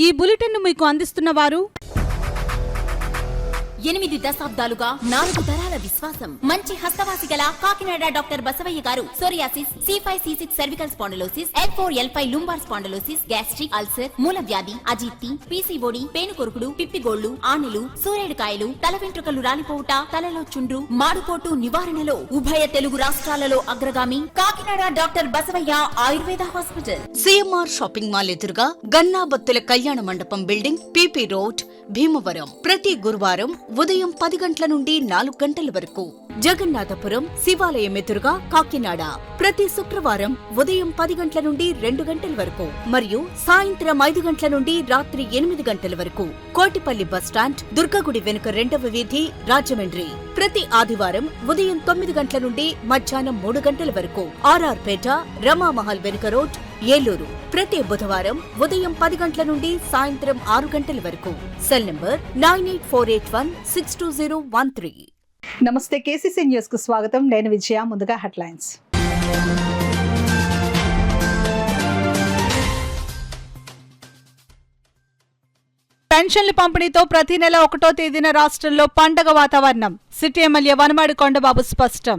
ఈ బులెటిన్ మీకు అందిస్తున్న వారు 8 దశాబ్దాలుగా 4 తరాల విశ్వాసం. మంచి హస్తవాసి గల Kakinada doctor Basavayya garu psoriasis, C5C6 cervical spondylosis, L4L5 lumbar spondylosis, gastric ulcer, మూల వ్యాధి, అజీర్తి, పీసీఓడి, పేనుకొరుకుడు, పిప్పిగోళ్లు, ఆనెలు, సూరేడుకాయలు, తల వెంట్రుకలు రాలిపోవుట, తలలో చుండ్రు, మాడుపోటు నివారణలో ఉభయ తెలుగు రాష్ట్రాలలో అగ్రగామి Kakinada doctor Basavayya Ayurveda hospital. CMR shopping mall ఎదురుగా గన్నాబత్తుల కళ్యాణ మండపం బిల్డింగ్, పిపి రోడ్, భీమవరం. ప్రతి గురువారం ఉదయం 10 గంటల నుండి 4 గంటల వరకు. జగన్నాథపురం శివాలయం ఎదురుగా కాకినాడ ప్రతి శుక్రవారం ఉదయం 10 గంటల నుండి 2 గంటల వరకు మరియు సాయంత్రం 5 గంటల నుండి రాత్రి 8 గంటల వరకు. కోటిపల్లి బస్టాండ్, దుర్గగుడి వెనుక 2వ వీధి, రాజమండ్రి. ప్రతి ఆదివారం ఉదయం 9 గంటల నుండి మధ్యాహ్నం 3 గంటల వరకు. ఆర్ఆర్ పేట, రమామహల్ వెనుక రోడ్, ఏలూరు. ప్రతి బుధవారం ఉదయం 10 గంటల నుండి సాయంత్రం 6 గంటల వరకు. Cell number 9848162013. నమస్తే, కేసీసీ న్యూస్ కు స్వాగతం. నేను విజయ. ముందుగా హెడ్లైన్స్. పెన్షన్ల పంపిణీతో ప్రతి నెల 1వ తేదీన రాష్ట్రంలో పండగ వాతావరణం. సిటీ ఎమ్మెల్యే వనమాడి కొండబాబు స్పష్టం.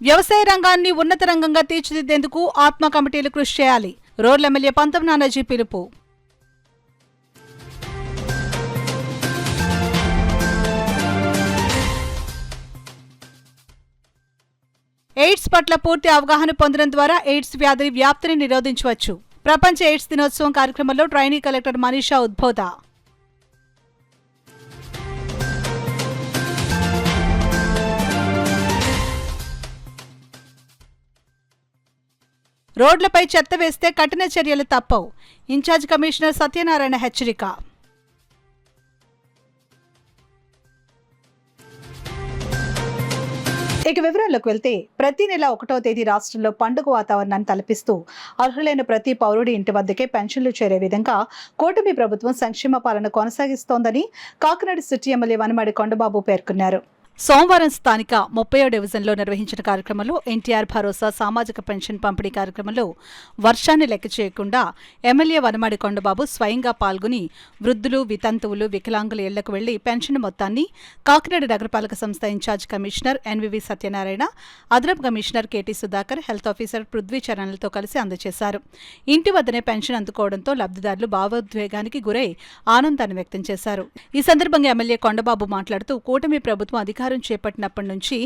వ్యవసాయ రంగాన్ని ఉన్నత రంగంగా తీర్చిదిద్దేందుకు ఆత్మ కమిటీలు కృషి చేయాలి. రోడ్ల ఎమ్మెల్యే పంతం నానాజీ పిలుపు. ఎయిడ్స్ పట్ల పూర్తి అవగాహన పొందడం ద్వారా ఎయిడ్స్ వ్యాధి వ్యాప్తిని నిరోధించవచ్చు. ప్రపంచ ఎయిడ్స్ దినోత్సవం కార్యక్రమంలో ట్రైనీ కలెక్టర్ మనీషా ఉద్బోధ. రోడ్లపై చెత్త వేస్తే కఠిన చర్యలు తప్పవు. ఇన్ఛార్జ్ కమిషనర్ సత్యనారాయణ హెచ్చరిక. ఇక వివరాల్లోకి వెళ్తే, ప్రతి నెల 1వ తేదీ రాష్ట్రంలో పండుగ వాతావరణాన్ని తలపిస్తూ అర్హులైన ప్రతి పౌరుడి ఇంటి వద్దకే పెన్షన్లు చేరే విధంగా కూటమి ప్రభుత్వం సంక్షేమ పాలన కొనసాగిస్తోందని కాకినాడ సిటీ ఎమ్మెల్యే వనమాడి కొండబాబు పేర్కొన్నారు. సోమవారం స్థానిక 30వ డివిజన్లో నిర్వహించిన కార్యక్రమంలో ఎన్టీఆర్ భరోసా సామాజిక పెన్షన్ పంపిణీ కార్యక్రమంలో వర్షాన్ని లెక్క చేయకుండా ఎమ్మెల్యే వనమాడి కొండబాబు స్వయంగా పాల్గొని వృద్ధులు, వితంతువులు, వికలాంగుల ఇళ్లకు వెళ్లి పెన్షన్ మొత్తాన్ని కాకినాడ నగరపాలక సంస్థ ఇన్ఛార్జ్ కమిషనర్ ఎన్వివి సత్యనారాయణ, అదనపు commissioner KT Sudhakar, health officer Prithvi చరణ్లతో కలిసి అందజేశారు. ఇంటి వద్దనే పెన్షన్ అందుకోవడంతో లబ్ధిదారులు భావోద్వేగానికి గురై ఆనందాన్ని వ్యక్తం చేశారు. ఈ సందర్భంగా ఎమ్మెల్యే కొండబాబు మాట్లాడుతూ, కూటమి ప్రభుత్వం అధికారం చేపట్టినప్పటి నుంచి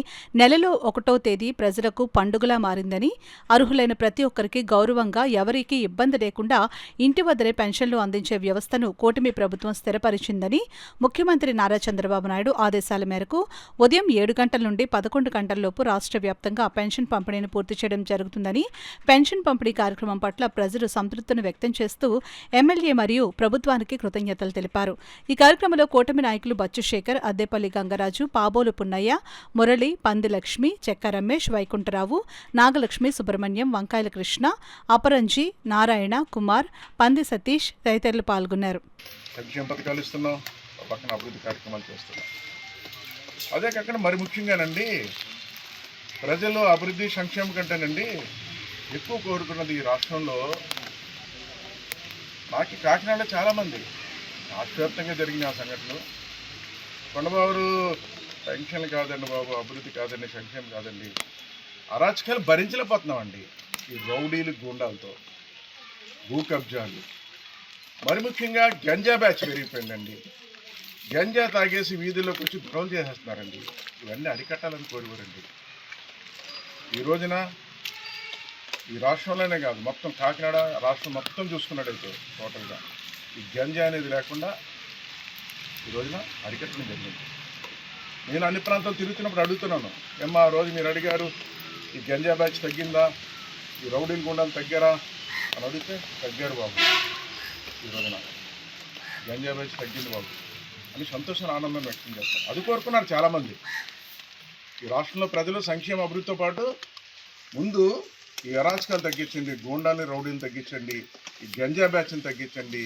నెలలో 1వ తేదీ ప్రజలకు పండుగలా మారిందని, అర్హులైన ప్రతి ఒక్కరికి గౌరవంగా, ఎవరికీ ఇబ్బంది లేకుండా ఇంటి వద్దనే పెన్షన్లు అందించే వ్యవస్థను కూటమి ప్రభుత్వం స్థిరపరిచిందని, ముఖ్యమంత్రి నారా చంద్రబాబు నాయుడు ఆదేశాల మేరకు ఉదయం 7 గంటల నుండి 11 గంటలలోపు రాష్ట్ర వ్యాప్తంగా పెన్షన్ పంపిణీని పూర్తి చేయడం జరుగుతుందని, పెన్షన్ పంపిణీ కార్యక్రమం పట్ల ప్రజలు సంతృప్తిని వ్యక్తం చేస్తూ ఎమ్మెల్యే మరియు ప్రభుత్వానికి కృతజ్ఞతలు తెలిపారు. ఈ కార్యక్రమంలో కూటమి నాయకులు బచ్చు శేఖర్, అద్దేపల్లి గంగరాజు, పాబోలు పున్నయ్య, మురళి, పంది లక్ష్మి, చెక్క రమేష్, వైకుంఠరావు, నాగలక్ష్మి, సుబ్రహ్మణ్యం, వంకాయల కృష్ణ, అపరంజి, నారాయణ, కుమార్, పంది సతీష్ తదితరులు పాల్గొన్నారు. సంక్షేమ పథకాలు ఇస్తున్నాం, పక్కన అభివృద్ధి కార్యక్రమాలు చేస్తున్నాం. అదే కాకుండా మరి ముఖ్యంగానండి, ప్రజలు అభివృద్ధి సంక్షేమం కంటేనండి ఎక్కువ కోరుకున్నది ఈ రాష్ట్రంలో. నాకు కాకినాడలో చాలామంది రాష్ట్ర వ్యాప్తంగా జరిగిన ఆ సంఘటనలు, కొండబాబు పెన్షన్లు కాదండి బాబు, అభివృద్ధి కాదండి, సంక్షేమం కాదండి, అరాచకాలు భరించలేకపోతున్నామండి. ఈ రౌడీలు, గూండాలతో భూ కబ్జాలు, మరి ముఖ్యంగా గంజా బ్యాచ్ పెరిగిపోయిందండి. గంజా తాగేసి వీధుల్లోకి వచ్చి ద్రోహం చేసేస్తున్నారండి. ఇవన్నీ అరికట్టాలని కోరుకోరండి. ఈ రోజున ఈ రాష్ట్రంలోనే కాదు, మొత్తం కాకినాడ రాష్ట్రం మొత్తం చూసుకున్నట్టయితే టోటల్గా ఈ గంజా అనేది లేకుండా ఈ రోజున అరికట్టడం జరిగింది. నేను అన్ని ప్రాంతాలు తిరుగుతున్నప్పుడు అడుగుతున్నాను, ఏమ్మా ఆ రోజు మీరు అడిగారు ఈ గంజా బ్యాచ్ తగ్గిందా, ఈ రౌడీలు గుండాలు తగ్గారా అని అడిగితే తగ్గారు బాబు, ఈ రోజున గంజా బ్యాచ్ తగ్గింది బాబు అని సంతోషం, ఆనందం వ్యక్తం చేస్తారు. అది కోరుకున్నారు చాలామంది. ఈ రాష్ట్రంలో ప్రజలు సంక్షేమ అభివృద్ధితో పాటు ముందు ఈ అరాచకాలు తగ్గించండి, గూండాలని, రౌడీలు తగ్గించండి, ఈ గంజా బ్యాచ్ని తగ్గించండి,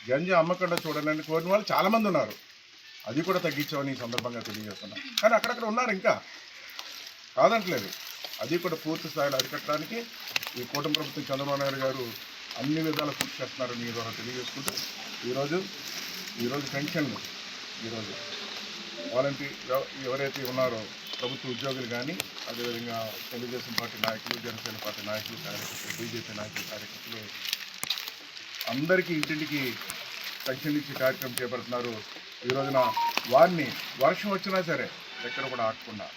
గంజా అమ్మకుండా చూడండి కోరిన వాళ్ళు చాలామంది ఉన్నారు. అది కూడా తగ్గించామని ఈ సందర్భంగా తెలియజేస్తున్నాం. కానీ అక్కడక్కడ ఉన్నారు, ఇంకా కాదంటలేదు, అది కూడా పూర్తి స్థాయిలో అరికట్టడానికి ఈ కూటమి ప్రభుత్వం చంద్రబాబు నాయుడు గారు అన్ని విధాలు కృషి చేస్తున్నారని మీ ద్వారా తెలియజేసుకుంటూ ఈరోజు పెన్షన్లు, ఈరోజు వాలంటీర్ ఎవరైతే ఉన్నారో ప్రభుత్వ ఉద్యోగులు కానీ, అదేవిధంగా తెలుగుదేశం పార్టీ నాయకులు, జనసేన పార్టీ నాయకులు, కార్యకర్తలు, బీజేపీ నాయకులు, కార్యకర్తలు అందరికీ ఇంటింటికి పెన్షన్లు ఇచ్చే కార్యక్రమం చేపడుతున్నారు. ఈ రోజున వారిని వర్షం వచ్చినా సరే ఎక్కడ కూడా ఆగకుండా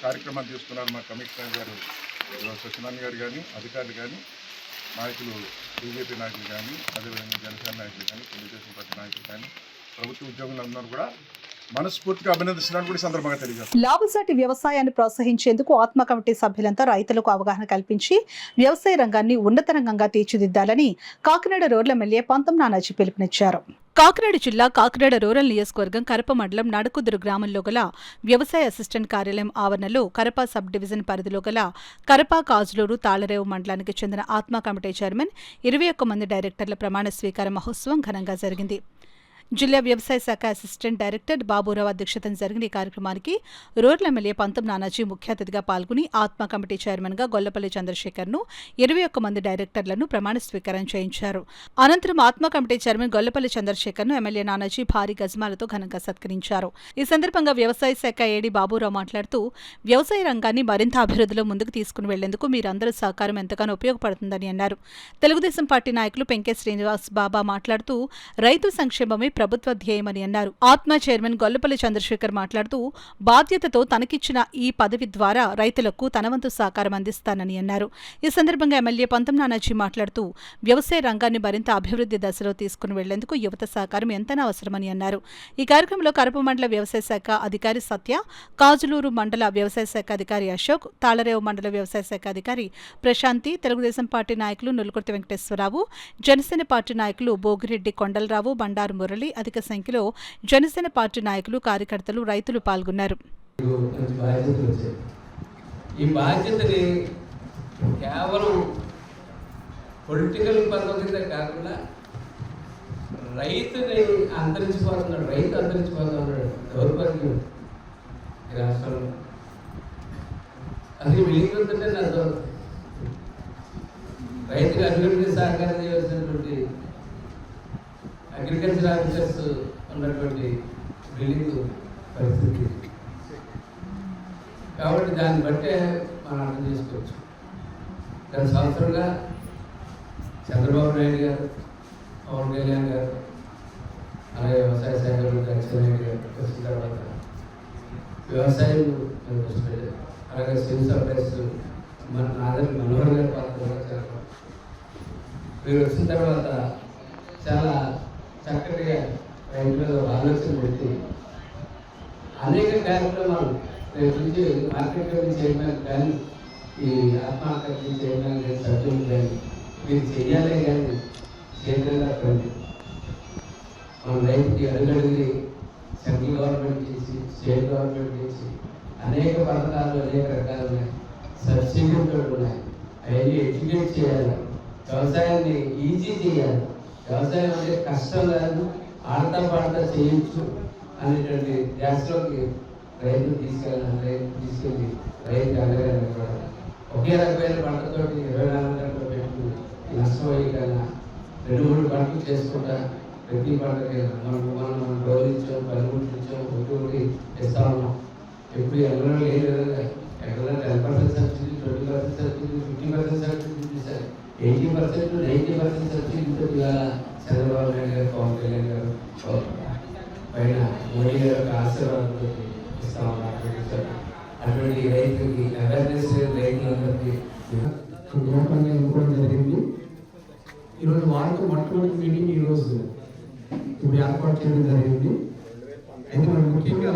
కార్యక్రమాలు తీసుకున్నారు మా కమిషనర్ గారు, సత్యనారాయణ గారు కానీ, అధికారులు కానీ, నాయకులు, బీజేపీ నాయకులు కానీ, అదేవిధంగా జనసేన నాయకులు కానీ, తెలుగుదేశం పార్టీ నాయకులు కానీ, ప్రభుత్వ ఉద్యోగులందరూ కూడా మనస్ఫూర్తిగా అభినందిస్తున్నాను కూడా ఈ సందర్భంగా తెలియజేస్తాను. లాభసాటి వ్యవసాయాన్ని ప్రోత్సహించేందుకు ఆత్మ కమిటీ సభ్యులంతా రైతులకు అవగాహన కల్పించి వ్యవసాయ రంగాన్ని ఉన్నత రంగంగా తీర్చిదిద్దాలని కాకినాడ రూరల్ ఎమ్మెల్యే పంతం నానాజీ పిలుపునిచ్చారు. కాకినాడ జిల్లా కాకినాడ రూరల్ నియోజకవర్గం కరప మండలం నడుకుదురు గ్రామంలో గల వ్యవసాయ అసిస్టెంట్ కార్యాలయం ఆవరణలో కరప సబ్ డివిజన్ పరిధిలో గల కరప కాజులూరు తాళరేవు మండలానికి చెందిన ఆత్మ కమిటీ చైర్మన్ 21 మంది డైరెక్టర్ల ప్రమాణ స్వీకార మహోత్సవం ఘనంగా జరిగింది. జిల్లా వ్యవసాయ శాఖ అసిస్టెంట్ డైరెక్టర్ బాబురావు అధ్యక్షతన జరిగిన ఈ కార్యక్రమానికి రూరల్ ఎమ్మెల్యే పంతం నానాజీ ముఖ్య అతిథిగా పాల్గొని ఆత్మ కమిటీ చైర్మన్గా గొల్లపల్లి చంద్రశేఖర్ను 21 మంది డైరెక్టర్లను ప్రమాణ స్వీకారం చేయించారు. అనంతరం ఆత్మ కమిటీ చైర్మన్ గొల్లపల్లి చంద్రశేఖర్ను ఎమ్మెల్యే నానాజీ భారీ గజమాలతో ఘనంగా సత్కరించారు. ఈ సందర్భంగా వ్యవసాయ శాఖ ఏడీ బాబురావు మాట్లాడుతూ వ్యవసాయ రంగాన్ని మరింత అభివృద్ధిలో ముందుకు తీసుకుని వెళ్లేందుకు మీరందరూ సహకారం ఎంతగానో ఉపయోగపడుతుందని అన్నారు. తెలుగుదేశం పార్టీ నాయకులు పెంకే శ్రీనివాస్ బాబా మాట్లాడుతూ రైతు సంక్షేమమే ప్రభుత్వ ధ్యేయమని అన్నారు. ఆత్మ చైర్మన్ గొల్లపల్లి చంద్రశేఖర్ మాట్లాడుతూ బాధ్యతతో తనకిచ్చిన ఈ పదవి ద్వారా రైతులకు తన వంతు సహకారం అందిస్తానని అన్నారు. ఈ సందర్భంగా ఎమ్మెల్యే పంతం నానాజీ మాట్లాడుతూ వ్యవసాయ రంగాన్ని మరింత అభివృద్ధి దశలో తీసుకుని వెళ్లేందుకు యువత సహకారం ఎంతైనా అవసరమని అన్నారు. ఈ కార్యక్రమంలో కరప మండల వ్యవసాయ శాఖ అధికారి సత్య, కాజులూరు మండల వ్యవసాయ శాఖ అధికారి అశోక్, తాళరేవు మండల వ్యవసాయ శాఖ అధికారి ప్రశాంతి, తెలుగుదేశం పార్టీ నాయకులు నులుకుర్తి వెంకటేశ్వరరావు, జనసేన పార్టీ నాయకులు బోగిరెడ్డి కొండలరావు, బండారు మురళి, అధిక సంఖ్యలో జనసేన పార్టీ నాయకులు, కార్యకర్తలు, రైతులు పాల్గొన్నారు. ఈ బాధ్యతని కేవలం పొలిటికల్ పద్ధతిగా కాకుండా రైతు అంతరించిపోతున్నాడు దౌర్భాగ్యం ఈ రాష్ట్రంలో. అది వెలిగిపోతుంటే నా రైతుకు అభివృద్ధి సహకారం చేయవలసినటువంటి అగ్రికల్చర్ ఆఫీసర్స్ ఉన్నటువంటి బిల్డింగ్ పరిస్థితి కాబట్టి దాన్ని బట్టే మనం అర్థం చేసుకోవచ్చు. గత సంవత్సరంగా చంద్రబాబు నాయుడు గారు, పవన్ కళ్యాణ్ గారు, అలాగే వ్యవసాయ శాఖ మంత్రి అచ్చెన్నాయుడు గారు వచ్చిన తర్వాత వ్యవసాయం దృష్టి పెట్టారు. అలాగే సివిల్ సప్లైస్ నాదరి మనోహర్ గారి పాత్ర మీరు వచ్చిన తర్వాత చాలా చక్కటిగా రైతులలో ఆలోచన పెట్టి అనేక కార్యక్రమాలు రేపు నుంచి మార్కెట్ కమిటీ చైర్మన్ కానీ, ఈ ఆత్మహత్య చైర్మన్ కానీ, సభ్యులు కానీ మీరు చెయ్యాలే కానీ చైర్మన్గా రండి. మన రైతుకి అడుగడుగుని సెంట్రల్ గవర్నమెంట్ చేసి, స్టేట్ గవర్నమెంట్ చేసి అనేక పథకాలు, అనేక రకాలు ఉన్నాయి, సబ్సిడీలు ఉన్నాయి. అవన్నీ ఎడ్యుకేట్ చేయాలి, వ్యవసాయాన్ని ఈజీ చేయాలి. వ్యవసాయం అంటే కష్టం కాదు, ఆడతా పాడతా చేయొచ్చు అనేటువంటి ధ్యాసలోకి రైతులు తీసుకెళ్ళి రైతు అండగా నిలబడాలి. ఒకే రకమైన పంటతో 24 గంటలు పెట్టుకుని నష్టపోయి కన్నా 2-3 పంటలు చేసుకుంటా ప్రతి పంటకి మనం గౌరవించాం, పనిముట్టించాం, ఒకటి ఇస్తా ఉన్నాం. ఎప్పుడు ఎవరో లేని విధంగా ఎక్కడ 10% సబ్సిడీ, 20% సబ్సిడీ, 50% సబ్సిడీ చూసారు. 80%, 90% సబ్సిడీతో ఇవాళ చంద్రబాబు నాయుడు గారు, పవన్ కళ్యాణ్ గారు పైన మోడీ గారు యొక్క ఆశీర్వాదంతో ఇస్తా ఉన్నారు. అటువంటి రైతులకి అవేర్నెస్ రైతులందరికీ ఎన్నుకోవడం జరిగింది. ఈరోజు వాళ్ళతో మొట్టమొదటి మీటింగ్ ఈరోజు ఇప్పుడు ఏర్పాటు చేయడం జరిగింది. అయితే మనం ముఖ్యంగా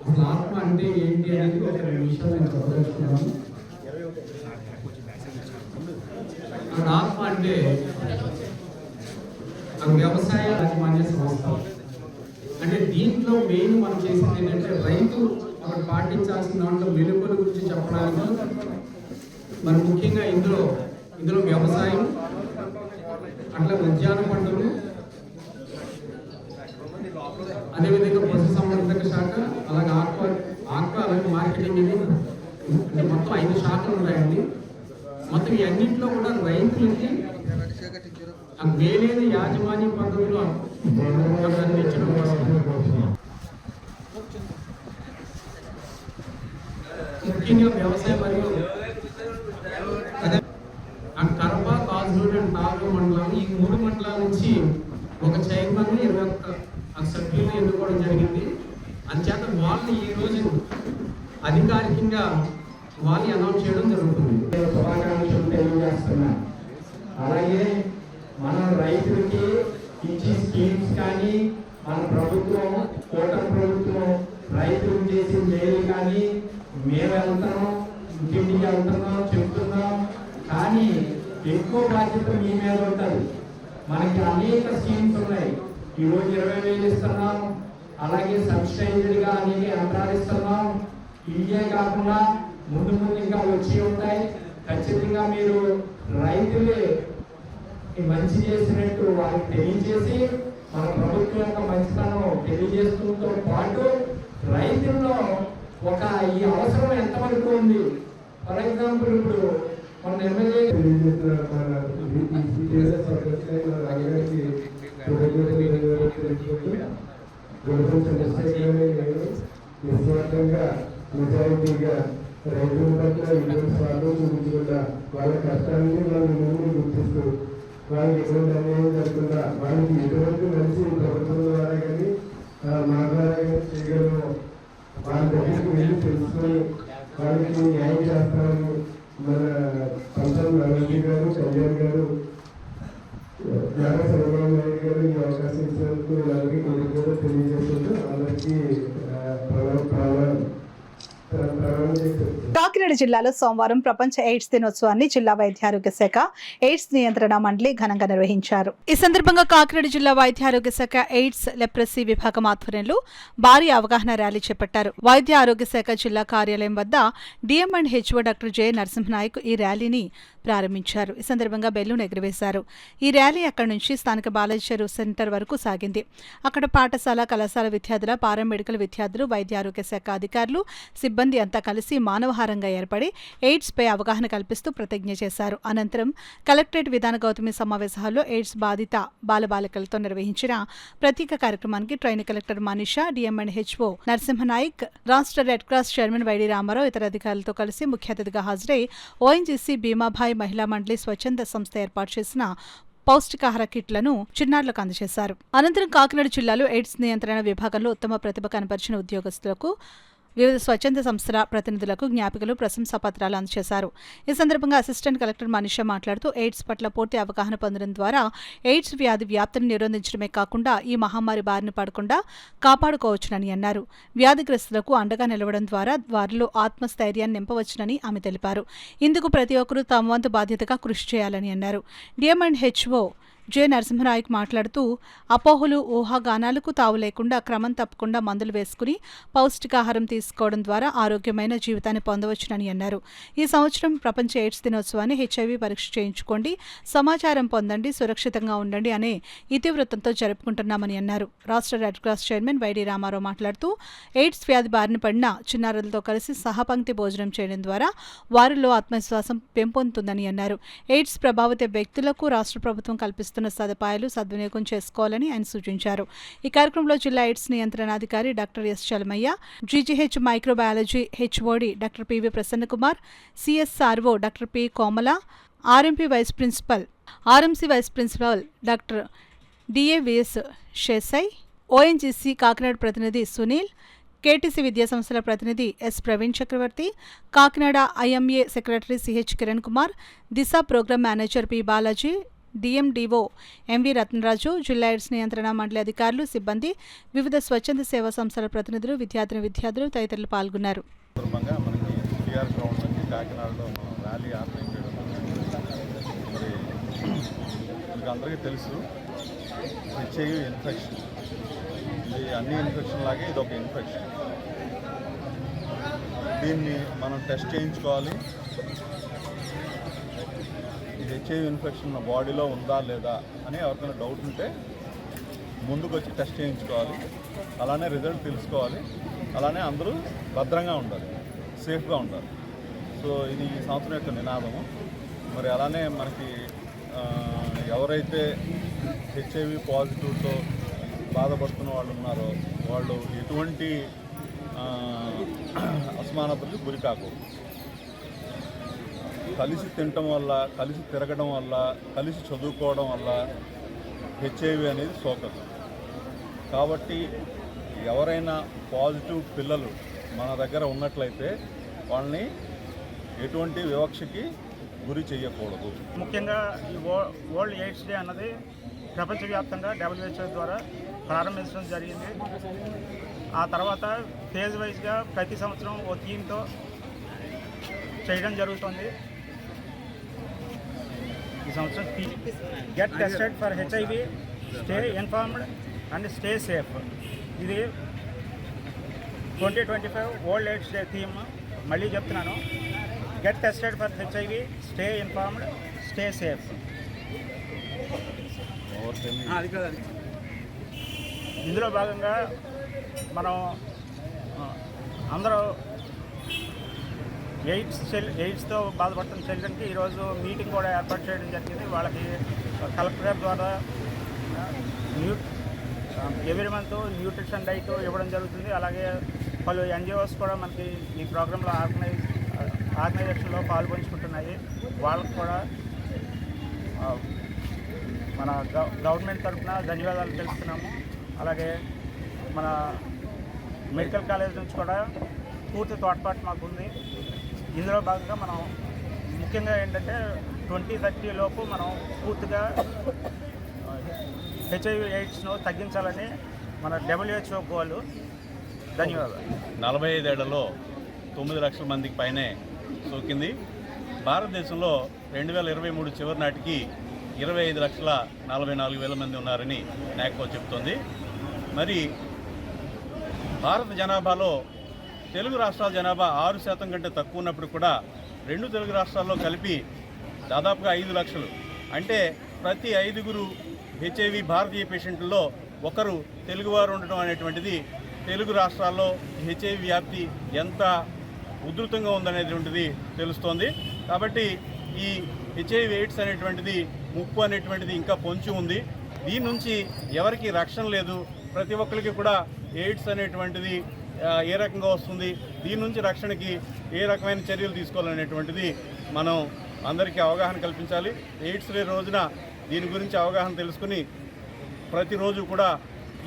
అసలు ఆత్మ అంటే ఏంటి అనేది ఒక 2 నిమిషాలు నేను చెప్పదలుచుకున్నాను. ఆత్మ అంటే వ్యవసాయ యాజమాన్య సంస్థ. అంటే దీంట్లో మెయిన్ మనం చేసింది ఏంటంటే రైతు అక్కడ పాటించాల్సిన దాంట్లో మెలుగుల గురించి చెప్పడానికి మరి ముఖ్యంగా ఇందులో వ్యవసాయం, అట్లా ఉద్యాన పంటలు, అదేవిధంగా పశు సంవర్ధన అలాగే ఆక్వా అలాగే మార్కెటింగ్ అని అంటే మొత్తం 5 శాఖలు ఉన్నాయండి. మొత్తం ఈ అన్నింటిలో కూడా రైతులకి వేలేని యాజమాన్య పద్ధతులు అందించడం కోసం ముఖ్యంగా వ్యవసాయ మరియు కడప, కాజులూరు అండ్ తాలూరు మండలాలు ఈ 3 మండలాల నుంచి ఒక చైర్మన్ 21 సభ్యులు ఎన్నుకోవడం జరిగింది. అంచేత వాళ్ళు ఈ రోజు అధికారికంగా వాళ్ళు అనౌన్స్ చేయడం జరుగుతుంది. శుభాకాంక్షలు తెలియజేస్తున్నాను. అలాగే మన రైతులకి ఇచ్చే స్కీమ్స్ కానీ మన ప్రభుత్వం కూటమి ప్రభుత్వం రైతులకు చేసే మేలు కానీ మేము వెళ్తున్నాం, ఇంటింటికి వెళ్తున్నాం, చెప్తున్నాం, కానీ ఎక్కువ బాధ్యత మీ మీద ఉంటుంది. మనకి అనేక స్కీమ్స్ ఉన్నాయి. ఈరోజు 20,000 ఇస్తున్నాం, అలాగే సబ్సిడైజ్డ్గా అనేక యంత్రాలు ఇస్తున్నాం. ఇవే కాకుండా ముందు ఇంకా వచ్చి ఉంటాయి. ఖచ్చితంగా మీరు రైతులే మంచి చేసినట్టు వాళ్ళకి తెలియజేసి మన ప్రభుత్వం యొక్క మంచితనం తెలియజేస్తూతో పాటు రైతుల్లో ఒక ఈ అవసరం ఎంతవరకు ఉంది. ఫర్ ఎగ్జాంపుల్ ఇప్పుడు మన ఎమ్మెల్యే నిస్వార్థంగా నిజాయితీగా రైతుల పట్ల ఎటువంటి స్వార్థం చూపించకుండా వాళ్ళ కష్టాన్ని వాళ్ళు ముందు గుర్తిస్తూ వాళ్ళకి ఎటువంటి అన్యాయం జరగకుండా వాళ్ళకి ఎటువంటి మంచి ప్రభుత్వం ద్వారా కానీ మా ద్వారా కానీ చేయగలము వాళ్ళ దగ్గరికి వెళ్ళి తెలుసుకొని వాళ్ళకి న్యాయం చేస్తామని మన పంతం నరేంద్ర గారు, కళ్యాణ్ గారు, చంద్రబాబు నాయుడు గారు ఈ అవకాశం ఇచ్చినందుకు అందరికీ కూడా తెలియజేస్తుంటూ అందరికీ కాకినాడ జిల్లాలో సోమవారం ప్రపంచ ఎయిడ్స్ దినోత్సవాన్ని జిల్లా వైద్యారోగ్య శాఖ ఎయిడ్స్ నియంత్రణ మండలి ఘనంగా నిర్వహించారు. ఈ సందర్భంగా కాకినాడ జిల్లా వైద్యారోగ్య శాఖ ఎయిడ్స్ లెప్రసీ విభాగం ఆధ్వర్యంలో భారీ అవగాహన ర్యాలీ చేపట్టారు. వైద్య ఆరోగ్య శాఖ జిల్లా కార్యాలయం వద్ద DM and HO doctor J Narasimha Naik ఈ ర్యాలీని ప్రారంభించారు. ఈ సందర్భంగా బెలూన్ ఎగురవేశారు. ఈ ర్యాలీ అక్కడి నుంచి స్థానిక బాలాజీ చెరువు సెంటర్ వరకు సాగింది. అక్కడ పాఠశాల, కళాశాల విద్యార్థుల, పారామెడికల్ విద్యార్థులు, వైద్య ఆరోగ్య శాఖ అధికారులు, సిబ్బంది అంతా కలిసి మానవహారంగా ఏర్పడి ఎయిడ్స్ పై అవగాహన కల్పిస్తూ ప్రతిజ్ఞ చేశారు. అనంతరం కలెక్టరేట్ విధాన గౌతమి సమావేశ హాల్లో ఎయిడ్స్ బాధిత బాలబాలికలతో నిర్వహించిన ప్రత్యేక కార్యక్రమానికి trainee collector Manisha, DM and HO Narasimhanayak, రాష్ట్ర red cross chairman YD Ramarao ఇతర అధికారులతో కలిసి ముఖ్య అతిథిగా హాజరై ఓఎన్జీసీ భీమాభాయ్ మహిళా మండలి స్వచ్ఛంద సంస్థ ఏర్పాటు చేసిన పౌష్టికాహార కిట్లను చిన్నారులకు అందజేశారు. అనంతరం కాకినాడ జిల్లాలో ఎయిడ్స్ నియంత్రణ విభాగంలో ఉత్తమ ప్రతిభ కనపరిచిన ఉద్యోగస్తులకు, వివిధ స్వచ్ఛంద సంస్థల ప్రతినిధులకు జ్ఞాపికలు, ప్రశంసా పత్రాలు అందజేశారు. ఈ సందర్భంగా అసిస్టెంట్ కలెక్టర్ మనీషా మాట్లాడుతూ ఎయిడ్స్ పట్ల పూర్తి అవగాహన పొందడం ద్వారా ఎయిడ్స్ వ్యాధి వ్యాప్తిని నిరోధించడమే కాకుండా ఈ మహమ్మారి బారిన పడకుండా కాపాడుకోవచ్చునని అన్నారు. వ్యాధిగ్రస్తులకు అండగా నిలవడం ద్వారా వారిలో ఆత్మస్థైర్యాన్ని నింపవచ్చునని ఆమె తెలిపారు. ఇందుకు ప్రతి ఒక్కరూ తమ వంతు బాధ్యతగా కృషి చేయాలని అన్నారు. DM and HO J Narasimha Naik మాట్లాడుతూ అపోహలు, ఊహాగానాలకు తావు లేకుండా క్రమం తప్పకుండా మందులు వేసుకుని పౌష్టికాహారం తీసుకోవడం ద్వారా ఆరోగ్యమైన జీవితాన్ని పొందవచ్చునని అన్నారు. ఈ సంవత్సరం ప్రపంచ ఎయిడ్స్ దినోత్సవాన్ని హెచ్ఐవి పరీక్ష చేయించుకోండి, సమాచారం పొందండి, సురక్షితంగా ఉండండి అనే ఇతివృత్తంతో జరుపుకుంటున్నామని అన్నారు. రాష్ట్ర red cross chairman YD Ramarao మాట్లాడుతూ ఎయిడ్స్ వ్యాధి బారిన పడిన చిన్నారులతో కలిసి సహపంక్తి భోజనం చేయడం ద్వారా వారిలో ఆత్మవిశ్వాసం పెంపొందుతుందని అన్నారు. ఎయిడ్స్ ప్రభావిత వ్యక్తులకు రాష్ట్ర ప్రభుత్వం కల్పిస్తున్న సదుపాయాలు సద్వినియోగం చేసుకోవాలని ఆయన సూచించారు. ఈ కార్యక్రమంలో జిల్లా ఎయిడ్స్ నియంత్రణాధికారి doctor S Chalamayya, GGH microbiology HOD doctor PV Prasannakumar, CSRO doctor P Komala, RMC vice principal doctor DAVS Shesai, ONGC Kakinada ప్రతినిధి సునీల్, కేటీసీ విద్యాసంస్థల ప్రతినిధి S Praveen Chakravarthi, Kakinada IMA secretary CH Kiran Kumar, Disha programme manager P Balaji, DMDO MV Ratnaraju, జిల్లా ఎయిడ్స్ నియంత్రణ మండలి అధికారులు, సిబ్బంది, వివిధ స్వచ్ఛంద సేవా సంస్థల ప్రతినిధులు, విద్యార్థులు తదితరులు పాల్గొన్నారు. అందరికీ తెలుసు, హెచ్ఐవి ఇన్ఫెక్షన్, ఇది అన్ని ఇన్ఫెక్షన్ లాగే ఇది ఒక ఇన్ఫెక్షన్. దీన్ని మనం టెస్ట్ చేయించుకోవాలి. ఇది హెచ్ఐవి ఇన్ఫెక్షన్ మన బాడీలో ఉందా లేదా అని ఎవరికైనా డౌట్ ఉంటే ముందుకు వచ్చి టెస్ట్ చేయించుకోవాలి. అలానే రిజల్ట్ తెలుసుకోవాలి. అలానే అందరూ భద్రంగా ఉండాలి, సేఫ్గా ఉండాలి. సో ఇది ఈ సంవత్సరం యొక్క నినాదము. మరి అలానే మనకి ఎవరైతే హెచ్ఐవి పాజిటివ్తో బాధపడుతున్న వాళ్ళు ఉన్నారో వాళ్ళు ఎటువంటి అసమానతలకు గురి కాకూడదు. కలిసి తినటం వల్ల, కలిసి తిరగడం వల్ల, కలిసి చదువుకోవడం వల్ల హెచ్ఐవి అనేది సోకదు. కాబట్టి ఎవరైనా పాజిటివ్ పిల్లలు మన దగ్గర ఉన్నట్లయితే వాళ్ళని ఎటువంటి వివక్షకి గురి చేయకూడదు. ముఖ్యంగా ఈ వరల్డ్ ఎయిడ్స్ డే అన్నది ప్రపంచవ్యాప్తంగా WHO ద్వారా ప్రారంభించడం జరిగింది. ఆ తర్వాత ఫేజ్ వైజ్గా ప్రతి సంవత్సరం ఓ థీమ్తో చేయడం జరుగుతుంది. ఈ సంవత్సరం get tested for HIV, stay informed and stay safe. ఇది 2025 వరల్డ్ ఎయిడ్స్ డే థీమ్. మళ్ళీ చెప్తున్నాను, get tested for HIV, stay informed, stay safe. ఇందులో భాగంగా మనం అందరూ ఎయిడ్స్తో బాధపడుతున్న చిల్డ్రన్కి ఈరోజు మీటింగ్ కూడా ఏర్పాటు చేయడం జరిగింది. వాళ్ళకి కలెక్టర్ ద్వారా ఎవ్రీ మంత్ న్యూట్రిషన్ డైట్ ఇవ్వడం జరుగుతుంది. అలాగే పలు NGOs కూడా మనకి ఈ ప్రోగ్రాంలో ఆర్గనైజేషన్లో పాల్పంచుకుంటున్నాయి. వాళ్ళకు కూడా మన గవర్నమెంట్ తరఫున ధన్యవాదాలు తెలుపుతున్నాము. అలాగే మన మెడికల్ కాలేజ్ నుంచి కూడా పూర్తి తోడ్పాటు మాకుంది. ఇందులో భాగంగా మనం ముఖ్యంగా ఏంటంటే 2030 లోపు మనం పూర్తిగా హెచ్ఐవి ఎయిడ్స్ను తగ్గించాలని మన WHO గోల్. ధన్యవాదాలు. 45 ఏళ్లలో 9 లక్షల మందికి పైనే సోకింది. భారతదేశంలో 2023 చివరి నాటికి 25,44,000 మంది ఉన్నారని నాక్పో చెబుతోంది. మరి భారత జనాభాలో తెలుగు రాష్ట్రాల జనాభా 6% కంటే తక్కువ ఉన్నప్పుడు కూడా 2 తెలుగు రాష్ట్రాల్లో కలిపి దాదాపుగా 5 లక్షలు. అంటే ప్రతి 5గురు హెచ్ఐవి భారతీయ పేషెంట్లలో ఒకరు తెలుగువారు ఉండటం అనేటువంటిది తెలుగు రాష్ట్రాల్లో హెచ్ఐవి వ్యాప్తి ఎంత ఉధృతంగా ఉందనేటువంటిది తెలుస్తోంది. కాబట్టి ఈ హెచ్ఐవి ఎయిడ్స్ అనేటువంటిది ముప్పు అనేటువంటిది ఇంకా పొంచి ఉంది. దీని నుంచి ఎవరికి రక్షణ లేదు. ప్రతి ఒక్కరికి కూడా ఎయిడ్స్ అనేటువంటిది ఏ రకంగా వస్తుంది, దీని నుంచి రక్షణకి ఏ రకమైన చర్యలు తీసుకోవాలనేటువంటిది మనం అందరికీ అవగాహన కల్పించాలి. ఎయిడ్స్ డే రోజున దీని గురించి అవగాహన తెలుసుకుని ప్రతిరోజు కూడా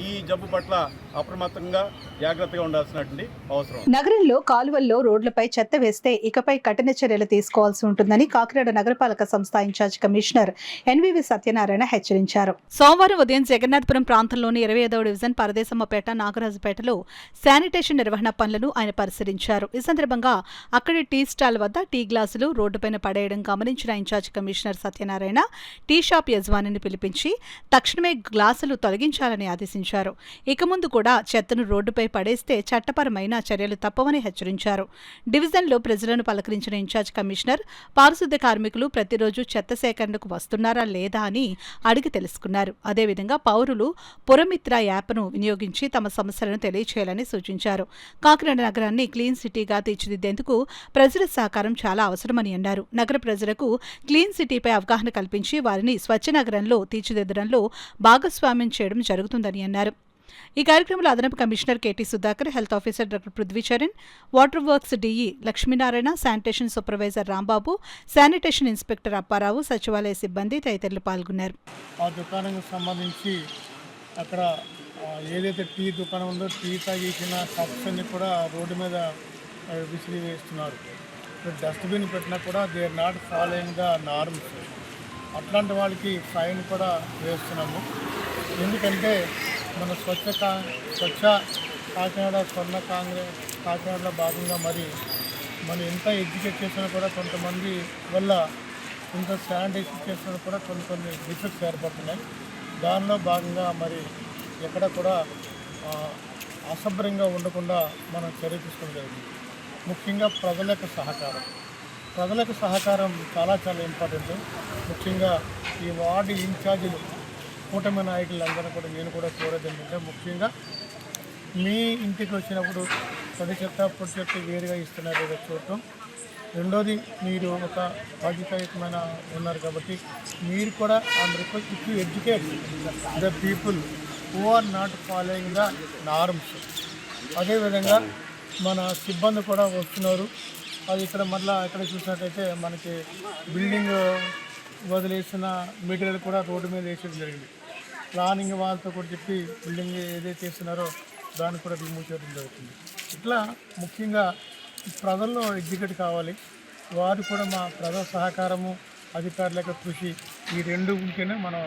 ఈ జబ్బు పట్ల అప్రమత్తంగా జాగ్రత్తగా ఉండాల్సినటువంటి అవసరం. నగరంలో కాలువల్లో రోడ్లపై చెత్త వేస్తే ఇకపై కఠిన చర్యలు తీసుకోవాల్సి ఉంటుందని కాకినాడ నగరపాలక సంస్థ ఇన్ఛార్జ్ కమిషనర్ NVV సత్యనారాయణ హెచ్చరించారు. సోమవారం ఉదయం జగన్నాథపురం ప్రాంతంలోని 25వ డివిజన్ పరదేశమ్మపేట, నాగరాజుపేటలో శానిటేషన్ నిర్వహణ పనులను ఆయన పరిశీలించారు. ఈ సందర్భంగా అక్కడి టీ స్టాల్ వద్ద టీ గ్లాసులు రోడ్డుపైన పడేయడం గమనించిన in charge commissioner Satyanarayana tea shop యజమానిని పిలిపించి తక్షణమే గ్లాసులు తొలగించాలని ఆదేశించారు. ఇక ముందు కూడా చెత్తను రోడ్డుపై పడేస్తే చట్టపరమైన చర్యలు తప్పవని హెచ్చరించారు. డివిజన్లో ప్రజలను పలకరించిన ఇన్ఛార్జ్ కమిషనర్ పారిశుద్ధ్య కార్మికులు ప్రతిరోజు చెత్త సేకరణకు వస్తున్నారా లేదా అని అడిగి తెలుసుకున్నారు. అదేవిధంగా పౌరులు పురమిత్ర యాప్ను వినియోగించి తమ సమస్యలను తెలియచేయాలని సూచించారు. కాకినాడ నగరాన్ని క్లీన్ సిటీగా తీర్చిదిద్దేందుకు ప్రజల సహకారం చాలా అవసరమని అన్నారు. నగర ప్రజలకు క్లీన్ సిటీపై అవగాహన కల్పించి వారిని స్వచ్ఛ నగరంలో తీర్చిదిద్దడంలో భాగస్వామ్యం చేయడం జరుగుతుందని అన్నారు. ఈ కార్యక్రమంలో అదనపు commissioner KT Sudhakar, health officer doctor Prithvi Charan, water works DE Lakshminarayana, sanitation supervisor Rambabu, sanitation inspector Apparao, సచివాలయ సిబ్బంది తదితరులు పాల్గొన్నారు. ఆ దుకాణానికి సంబంధించి అక్కడ ఏదైతే టీ దుకాణం ఉందో టీ తాగించిన కప్స్ అన్ని కూడా రోడ్డు మీద విసిరి వేస్తున్నారు. డస్ట్బిన్ పెట్టినా కూడా they are not following the norms. అట్లాంటి వాళ్ళకి ఫైన్ కూడా వేస్తున్నాము. ఎందుకంటే మన స్వచ్ఛ కాకినాడ స్వర్ణ కాంగ్రెస్ కాకినాడలో భాగంగా మరి మనం ఎంత ఎడ్యుకేట్ చేసినా కూడా కొంతమంది వల్ల ఇంత శానిటైజేషన్ చేసినా కూడా కొన్ని డిఫెక్ట్స్ ఏర్పడుతున్నాయి. దానిలో భాగంగా మరి ఎక్కడ కూడా అసభ్యంగా ఉండకుండా మనం చర్య తీసుకోవడం జరిగింది. ముఖ్యంగా ప్రజలకు సహకారం చాలా ఇంపార్టెంట్. ముఖ్యంగా ఈ వార్డు ఇన్ఛార్జీలు కూటమి నాయకులందరూ కూడా నేను కూడా కోరేది ఏంటంటే ముఖ్యంగా మీ ఇంటికి వచ్చినప్పుడు పొడి చెత్త పొడి చెత్త వేరుగా ఇస్తున్నారు ఏదో చూడటం. రెండోది, మీరు ఒక బాధ్యతాయుతమైన ఉన్నారు కాబట్టి మీరు కూడా request to educate the people who are not following the norms. అదేవిధంగా మన సిబ్బంది కూడా వస్తున్నారు. అది ఇక్కడ మళ్ళీ ఇక్కడ చూసినట్టయితే మనకి బిల్డింగ్ వదిలేసిన మెటీరియల్ కూడా రోడ్డు మీద వేసేది జరిగింది. ప్లానింగ్ వాళ్ళతో కూడా చెప్పి బిల్డింగ్ ఏదైతే వేస్తున్నారో దాన్ని కూడా రిమూవ్ చేయడం జరుగుతుంది. ఇట్లా ముఖ్యంగా ప్రజల్లో ఎడ్యుకేట్ కావాలి. వారు కూడా మా ప్రజల సహకారము, అధికారుల యొక్క కృషి, ఈ రెండు ఉంటేనే మనం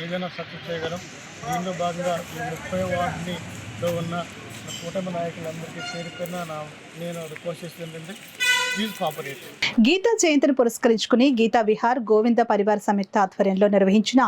ఏదైనా సక్సెస్ చేయగలం. దీనిలో భాగంగా ఈ 30 వార్డులో ఉన్న కూటమి నాయకులందరికీ పేరు పేరున నేను రిక్వెస్ట్ చేసేది ఏంటంటే ప్లీజ్ కోఆపరేట్. గీతా జయంతిని పురస్కరించుకుని గీతా విహార్ గోవింద పరివార సంయుక్త ఆధ్వర్యంలో నిర్వహించిన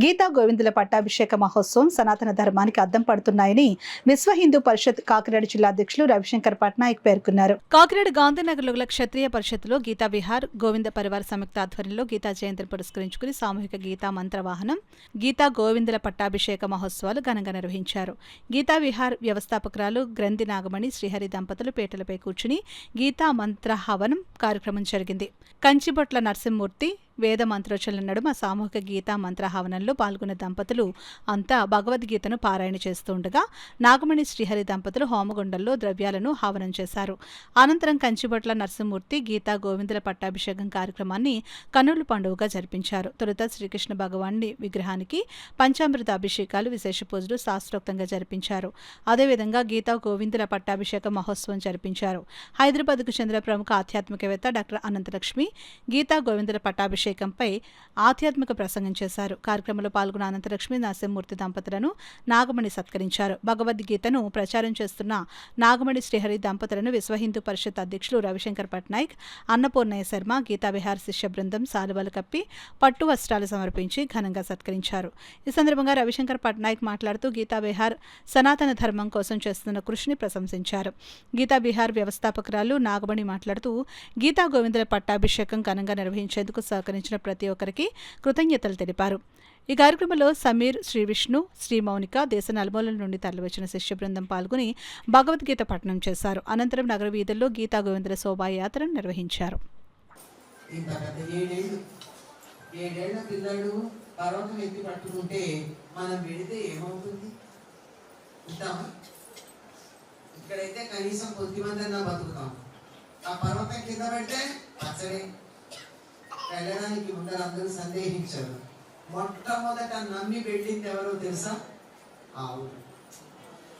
గీతా గోవిందుల పట్టాభిషేక మహోత్సవం సనాతన ధర్మానికి అద్దం పడుతున్నాయని విశ్వ హిందూ పరిషత్ కాకినాడ జిల్లా అధ్యక్షులు రవిశంకర్ పట్నాయక్ పేర్కొన్నారు. కాకినాడ గాంధీనగర్లో గల క్షత్రియ పరిషత్తులో గీతా విహార్ గోవింద పరివార సంయుక్త ఆధ్వర్యంలో గీతా జయంతిని పురస్కరించుకుని సామూహిక గీతా మంత్రవాహనం, గీతా గోవిందుల పట్టాభిషేక మహోత్సవాలు ఘనంగా నిర్వహించారు. గీతా విహార్ వ్యవస్థాపకురాలు గ్రంథి నాగమణి శ్రీహరి దంపతులు పీటలపై కూర్చుని గీతా మంత్ర హవనం కార్యక్రమం జరిగింది. కంచిబొట్ల నరసింహమూర్తి వేద మంత్రోచ్చరణ నడుమ సామూహిక గీతా మంత్రహావనంలో పాల్గొన్న దంపతులు అంతా భగవద్గీతను పారాయణ చేస్తుండగా నాగమణి శ్రీహరి దంపతులు హోమగుండంలో ద్రవ్యాలను హావనం చేశారు. అనంతరం కంచిబొట్ల నరసింహమూర్తి గీతా గోవిందుల పట్టాభిషేకం కార్యక్రమాన్ని కన్నుల పండుగగా జరిపించారు. తొలుత శ్రీకృష్ణ భగవానుడి విగ్రహానికి పంచామృత అభిషేకాలు, విశేష పూజలు శాస్త్రోక్తంగా జరిపించారు. అదేవిధంగా గీతా గోవిందుల పట్టాభిషేక మహోత్సవం జరిపించారు. హైదరాబాద్కు చెందిన ప్రముఖ ఆధ్యాత్మికవేత్త డాక్టర్ అనంతలక్ష్మి గీతా గోవిందుల పట్టాభిషేకంపై ఆధ్యాత్మిక ప్రసంగం చేశారు. కార్యక్రమంలో పాల్గొన్న అనంతలక్ష్మి నరసింహమూర్తి దంపతులను నాగమణి సత్కరించారు. భగవద్గీతను ప్రచారం చేస్తున్న నాగమణి శ్రీహరి దంపతులను విశ్వ హిందూ పరిషత్ అధ్యక్షులు రవిశంకర్ పట్నాయక్, అన్నపూర్ణయ్య శర్మ, గీతా విహార్ శిష్య బృందం సాలువలు కప్పి పట్టు వస్త్రాలు సమర్పించి ఘనంగా సత్కరించారు. ఈ సందర్భంగా రవిశంకర్ పట్నాయక్ మాట్లాడుతూ గీతా విహార్ సనాతన ధర్మం కోసం చేస్తున్న కృషిని ప్రశంసించారు. గీతా విహార్ వ్యవస్థాపకురాలు నాగమణి మాట్లాడుతూ గీతా గోవిందుల పట్టాభిషేకం ఘనంగా నిర్వహించేందుకు సహకరించిన ప్రతి ఒక్కరికి కృతజ్ఞతలు తెలిపారు. ఈ కార్యక్రమంలో సమీర్, శ్రీ విష్ణు, శ్రీ మౌనిక, దేశ నలుమూలల నుండి తరలివచ్చిన శిష్య బృందం పాల్గొని భగవద్గీత పఠనం చేశారు. అనంతరం నగర వీధుల్లో గీతా గోవిందుల శోభాయాత్రను నిర్వహించారు. ఏడేళ్ల పిల్లడు పర్వతం ఎత్తి పట్టుకుంటే మనం వెళితే ఏమవుతుంది? ఉంటామా? ఇక్కడైతే కనీసం కొద్దిమందన్నా బతుకుతాం. ఆ పర్వతం కింద పెడితే పచ్చడే. వెళ్ళడానికి ముందర అందరూ సందేహించారు. మొట్టమొదట నమ్మి వెళ్ళింది ఎవరో తెలుసా? ఆవులు.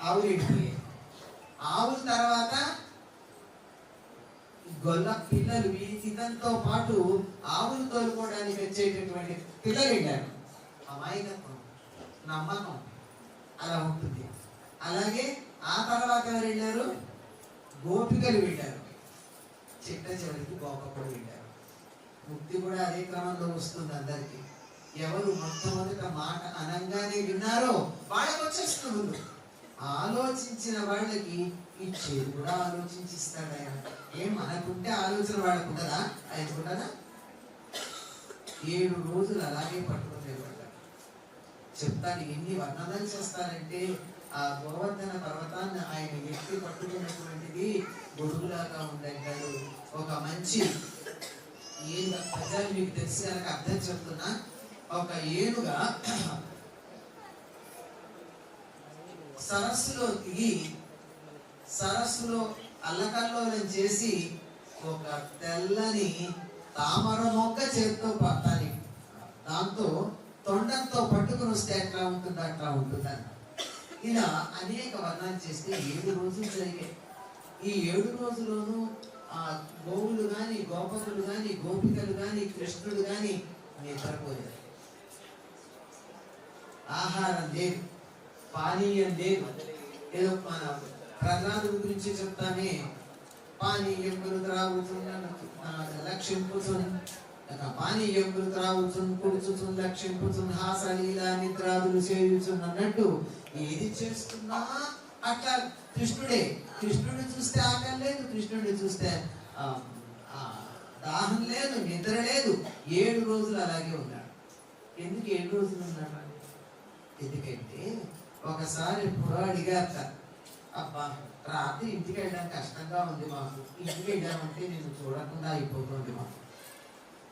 ఆవులు వెళ్ళిపోయాయి. ఆవుల తర్వాత గొల్ల పిల్లలు, ఇదంతో పాటు ఆవులు తోలుకోవడానికి వచ్చేటటువంటి పిల్లలు వెళ్ళారు. అమాయకత్వం, నమ్మకం అలా ఉంటుంది. అలాగే ఆ తర్వాత ఎవరు వెళ్ళారు? గోపికలు వెళ్ళారు. చిట్ట చివరికి గోపకుడు వెళ్ళారు. ముక్తి కూడా అదే క్రమంలో వస్తుంది అందరికి. ఎవరు మొట్టమొదట మాట అనంగానే విన్నారో వాళ్ళకి వచ్చేస్తుంది. ఆలోచించిన వాళ్ళకి ఇచ్చేది కూడా ఆలోచించిస్తాడు ఆయన. ఏం మనకుంటే ఆలోచన వాళ్ళకు ఉండదా? ఆయనకు ఉండదా? 7 రోజులు అలాగే పట్టుకునే వాళ్ళ. చెప్తాను ఎన్ని వర్ణనలు చేస్తారంటే ఆ గోవర్ధన పర్వతాన్ని ఆయన ఎత్తి పట్టుకున్నటువంటిది గొడుగులాగా ఉండేటాడు. ఒక మంచి ఏనుగ, ప్రజలు మీకు తెలిసి కనుక అర్థం చెప్తున్నా, ఒక ఏనుగా సరస్సులో దిగి సరస్సులో అల్లకల్లోలం చేసి ఒక తెల్లని తామర మొగ్గ చేతితో పట్టాలి. దాంతో తొండంతో పట్టుకుని వస్తే ఎట్లా ఉంటుందో అట్లా ఉంటుందని ఇలా అనేక వర్ణాలు చేస్తే 7 రోజులు జరిగాయి. ఈ 7 రోజుల్లోనూ ఆ గోవులు కానీ, గోపకులు కానీ, గోపికలు కానీ, కృష్ణుడు కానీ నిద్రపోయారు. ఆహారం లేదు, పానీయం లేదు. ఏదో మన ప్రహ్లాదుడి గురించి చెప్తానే, పానీయములు త్రాగుతున్న లక్ష్యంపుతున్, పానీయములు త్రాగుతున్, కుడుచుతున్, లక్ష్యంపుతున్, హాసలీలా నిద్రాదులు చేయుచున్ అన్నట్టు ఏది చేస్తున్నా అట్లా కృష్ణుడే. కృష్ణుడు చూస్తే ఆకలి లేదు, కృష్ణుడిని చూస్తే దాహం లేదు, నిద్ర లేదు. 7 రోజులు అలాగే ఉన్నాడు. ఎందుకు 7 రోజులు ఉన్నాడు? ఎందుకంటే ఒకసారి ఎప్పుడో అడిగారట, అబ్బా రాత్రి ఇంటికి వెళ్ళడం కష్టంగా ఉంది మాకు, ఇంటికి వెళ్ళామంటే నేను చూడకుండా అయిపోతుంది మాకు.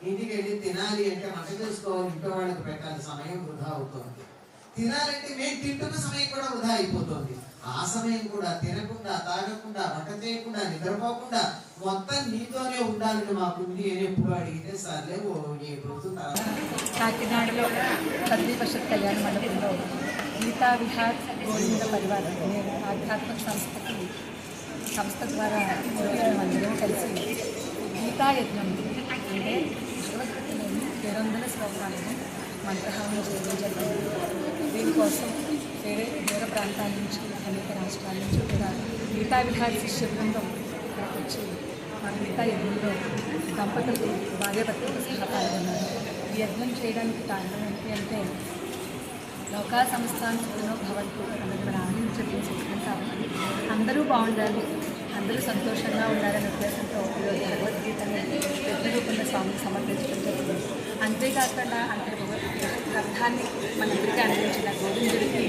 ఇంటికి వెళ్ళి తినాలి అంటే వంట చేసుకోవాలి, ఇంట్లో వాళ్ళకి పెట్టాలి, సమయం వృధా అవుతుంది. తినాలంటే మేము తింటున్న సమయం కూడా వృధా అయిపోతుంది. ఆ సమయం కూడా తినకుండా, తాగకుండా, వంట చేయకుండా, నిద్రపోకుండా మొత్తం నీతోనే ఉండాలని మాకు నేను ఎప్పుడు అడిగితే సర్లే ఏ రోజు కాకినాడలో పదవీ పరిషత్ కళ్యాణ మండపంలో గీతా విహార్ గోవింద పరివార్ అనే ఆధ్యాత్మిక సంస్థ ద్వారా అందరం కలిసి గీతా యజ్ఞం అంటే భగవద్గీతలోని 700 శ్లోకాలను మంత్రహారం చేయడం జరిగింది. దీనికోసం వేరే ప్రాంతాల నుంచి, అనేక రాష్ట్రాల నుంచి కూడా గీతా విహార్ శిష్య బృందం వచ్చి మన గీతా యజ్ఞంలో దంపతులు భార్యాభర్తలు సహా పాల్గొన్నారు. ఈ యజ్ఞం చేయడానికి కారణం ఏంటి అంటే లోకా సంస్థానో భవంతు అన్నది మన ఆలయం చెప్పిన సూత్రం కాబట్టి అందరూ బాగుండాలి, అందరూ సంతోషంగా ఉండాలనే ఉద్దేశంతో ఈరోజు భగవద్గీతని యజ్ఞ రూపంలో స్వామికి సమర్పించడం జరిగింది. అంతేకాకుండా గ్రంథాన్ని మనందరికీ అందించిన గోవిందుడికి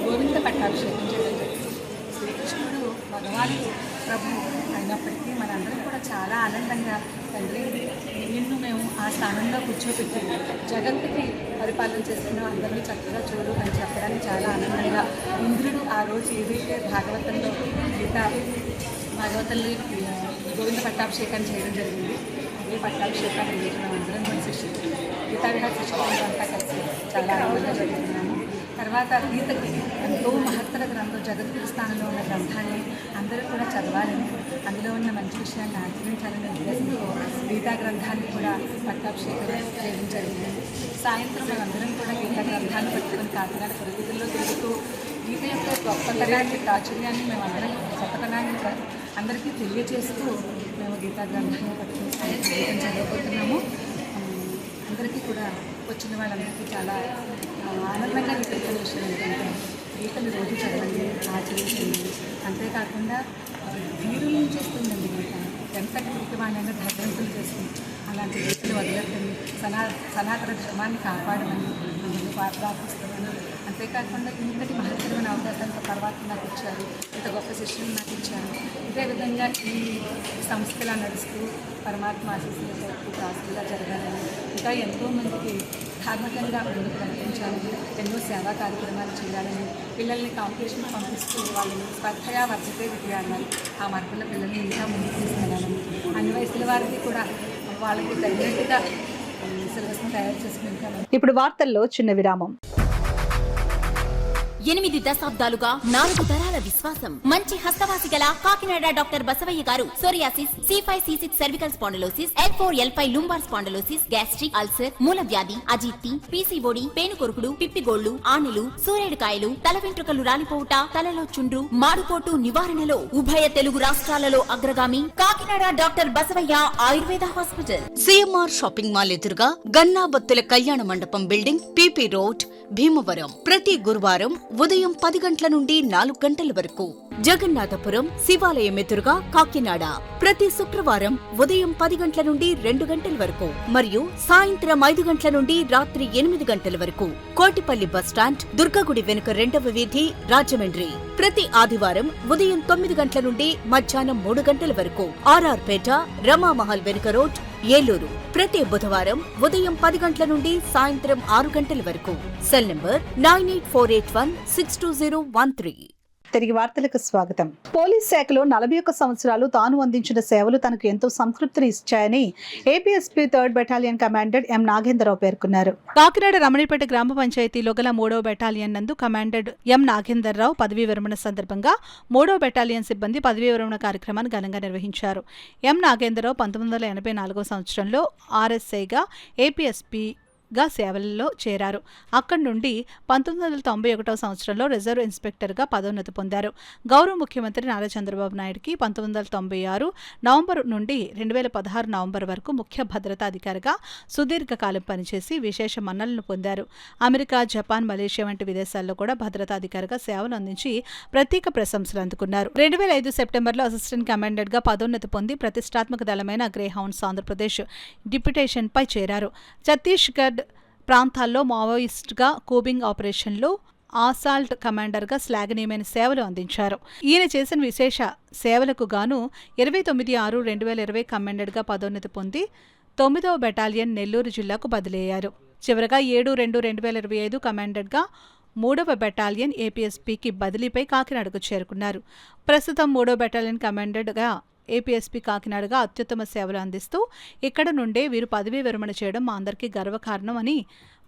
గోవింద పట్టాభిషేకం చేయడం జరిగింది. శ్రీకృష్ణుడు భగవానుడు ప్రభు అయినప్పటికీ మనందరం కూడా చాలా ఆనందంగా తండ్రి నిన్ను మేము ఆ స్థానంలో కూర్చోపెట్టి జగత్తుకి పరిపాలన చేస్తున్న అందరూ చక్కగా చూడు అని చెప్పడానికి చాలా ఆనందంగా ఇంద్రుడు ఆ రోజు ఏదైతే భాగవతంలో గోవింద పట్టాభిషేకాన్ని చేయడం జరిగింది, అదే పట్టాభిషేకాన్ని రోజు మనం అందరం కలిసి గీతా విహార శిష్యులు అంతా కలిసి చాలా ఆనందంగా జరుగుతున్నాము. తర్వాత గీతకి ఎంతో మహత్తర గ్రంథం, జగద్గురు స్థానంలో ఉన్న గ్రంథాన్ని అందరూ కూడా చదవాలని, అందులో ఉన్న మంచి విషయాన్ని ఆచరించాలనే ఉద్దేశంతో గీతా గ్రంథాన్ని కూడా పట్టాభిషేకం చేయడం జరిగింది. సాయంత్రం మనందరం కూడా గీతా గ్రంథాన్ని పట్టుకొని కాకినాడ పరిధిలో తిరుగుతూ గీత యొక్క గొప్పతనాన్ని, ప్రాచుర్యాన్ని మేమందరం గొప్పతనాన్ని అందరికీ తెలియజేస్తూ మేము గీతా గ్రంథాన్ని పట్టుకొని గీతం చదవబోతున్నాము. అందరికీ కూడా వచ్చిన వాళ్ళందరికీ చాలా ఆనందంగా తెలిసిన విషయం ఏంటంటే గీతను రోజు చదవండి, ఆచరించండి. అంతేకాకుండా వీరు నుంచి వస్తుందండి గీత. ఎంతటి వీటి వాళ్ళైనా భద్రంతులు చేస్తుంది. అలాంటి గీతలు వదలకండి, సనాతన ధర్మాన్ని కాపాడమని అందరూ ప్రార్థిస్తున్నాను. అంతేకాకుండా ఇంతటి మహత్తరమైన అవకాశాలతో తర్వాత నాకు ఇచ్చారు, ఇంత గొప్ప శిష్యులు నాకు ఇచ్చారు. ఇదే విధంగా ఈ సంస్థలా నడుస్తూ పరమాత్మ ఆశీస్సులతో ప్రాస్తుగా జరగాలని, ఇంకా ఎంతోమందికి ధార్మికంగా ముందుకు నడిపించాలని, ఎన్నో సేవా కార్యక్రమాలు చేయాలని, పిల్లల్ని కాంపిటీషన్ పంపిస్తూ వాళ్ళని స్పర్ధయా వర్జితే విద్య అన్నారు. ఆ మార్పుల పిల్లల్ని ఇంకా ముందుకు తీసుకెళ్ళాలని, అన్ని వయసుల వారికి కూడా వాళ్ళకి తగినట్టుగా సిలబస్ని తయారు చేసుకుంటాను. ఇప్పుడు వార్తల్లో చిన్న విరామం. 8 దశాబ్దాలుగా 4 తరాల విశ్వాసం. మంచి హస్తవాసి గల Kakinada doctor Basavayya garu psoriasis, C5, C6 cervical spondylosis, L4, L5 lumbar spondylosis, gastric ulcer, మూలవ్యాధి, అజీర్తి, పీసీఓడి, పేనుకొరుకుడు, పిప్పిగోళ్లు, ఆనెలు, సూరేడుకాయలు, తల వెంట్రుకలు రాలిపోవుట, తలలో చుండ్రు, మాడుపోటు నివారణలో ఉభయ తెలుగు రాష్ట్రాలలో అగ్రగామి Kakinada doctor Basavayya Ayurveda hospital. CMR shopping mall ఎదురుగా గన్నాబత్తుల కళ్యాణ మండపం బిల్డింగ్, PP రోడ్, భీమవరం. ప్రతి గురువారం ఉదయం 10 గంటల నుండి 4 గంటల వరకు. జగన్నాథపురం శివాలయం ఎదురుగా కాకినాడ. ప్రతి శుక్రవారం ఉదయం 10 గంటల నుండి 2 గంటల వరకు మరియు సాయంత్రం 5 గంటల నుండి రాత్రి 8 గంటల వరకు. కోటిపల్లి బస్టాండ్, దుర్గగుడి వెనుక 2వ వీధి, రాజమండ్రి. ప్రతి ఆదివారం ఉదయం 9 గంటల నుండి మధ్యాహ్నం 3 గంటల వరకు. RR పేట, రమామహల్ వెనుక రోడ్, ఏలూరు. ప్రతి బుధవారం ఉదయం 10 గంటల నుండి సాయంత్రం 6 గంటల వరకు. Cell number 9848162013. తిరిగి వార్తలకు స్వాగతం. పోలీస్ శాఖలో 41 సంవత్సరాలు తాను అందించిన సేవలు తనకు ఎంతో సంతృప్తిని ఇచ్చాయని ఏపీఎస్పీ 3rd బెటాలియన్ కమాండెంట్ ఎం నాగేంద్రరావు పేర్కొన్నారు. కాకినాడ రమణిపేట గ్రామ పంచాయతీలో గల 3వ బెటాలియన్ నందు కమాండెంట్ ఎం నాగేంద్రరావు పదవీ విరమణ సందర్భంగా 3వ బెటాలియన్ సిబ్బంది పదవీ విరమణ కార్యక్రమాన్ని ఘనంగా నిర్వహించారు. ఎం నాగేంద్రరావు 1984వ సంవత్సరంలో RSIగా ఏపీఎస్పీగా సేవలలో చేరారు. అక్కడి నుండి 1991వ సంవత్సరంలో రిజర్వ్ ఇన్స్పెక్టర్గా పదోన్నతి పొందారు. గౌరవ ముఖ్యమంత్రి నారా చంద్రబాబు నాయుడుకి 1996 నవంబర్ నుండి 2016 నవంబర్ వరకు ముఖ్య భద్రతా అధికారిగా సుదీర్ఘకాలం పనిచేసి విశేష మన్ననలు పొందారు. అమెరికా, జపాన్, మలేషియా వంటి విదేశాల్లో కూడా భద్రతా అధికారిగా సేవలు అందించి ప్రత్యేక ప్రశంసలు అందుకున్నారు. 2005 సెప్టెంబర్లో అసిస్టెంట్ కమాండెంట్గా పదోన్నతి పొంది ప్రతిష్టాత్మక దళమైన గ్రేహౌండ్స్ ఆంధ్రప్రదేశ్ డిప్యుటేషన్పై చేరారు. ఛత్తీస్గఢ్ ప్రాంతాల్లో మావోయిస్ట్గా కూబింగ్ ఆపరేషన్లో ఆసాల్ట్ కమాండర్గా శ్లాఘనీయమైన సేవలు అందించారు. ఈయన చేసిన విశేష సేవలకు గాను 29/6/2020 కమాండర్గా పదోన్నతి పొంది 9వ బెటాలియన్ నెల్లూరు జిల్లాకు బదిలీ అయ్యారు. చివరగా 7/2/2025 కమాండర్గా 3వ బెటాలియన్ ఏపీఎస్పీకి బదిలీపై కాకినాడకు చేరుకున్నారు. ప్రస్తుతం 3వ బెటాలియన్ కమాండర్గా ఏపీఎస్పీ కాకినాడగా అత్యుత్తమ సేవలు అందిస్తూ ఇక్కడ నుండే వీరు పదవీ విరమణ చేయడం మా అందరికీ గర్వకారణం అని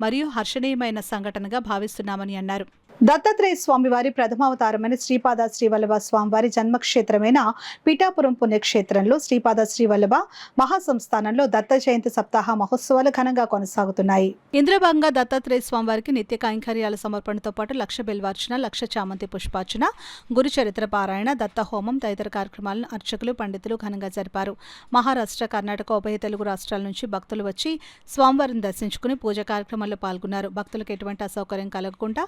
మరియు హర్షణీయమైన సంఘటనగా భావిస్తున్నామని అన్నారు. దత్తాత్రేయ స్వామివారి ప్రథమావతారమైన శ్రీపాద శ్రీవల్లభ స్వామివారి జన్మక్షేత్రమైన పిఠాపురం పుణ్యక్షేత్రంలో శ్రీపాద శ్రీవల్లభ మహాసంస్థానంలో దత్త జయంతి సప్తాహ మహోత్సవాలు ఘనంగా కొనసాగుతున్నాయి. ఇందులో భాగంగా దత్తాత్రేయ స్వామివారికి నిత్య కైంకర్యాల సమర్పణతో పాటు 1,00,000 బిల్వార్చన, 1,00,000 చామంతి పుష్పార్చన, గురు చరిత్ర పారాయణ, దత్త హోమం తదితర కార్యక్రమాలను అర్చకులు, పండితులు ఘనంగా జరిపారు. మహారాష్ట్ర, కర్ణాటక, ఉభయ తెలుగు రాష్ట్రాల నుంచి భక్తులు వచ్చి స్వామివారిని దర్శించుకుని పూజా కార్యక్రమాల్లో పాల్గొన్నారు. భక్తులకు ఎటువంటి అసౌకర్యం కలగకుండా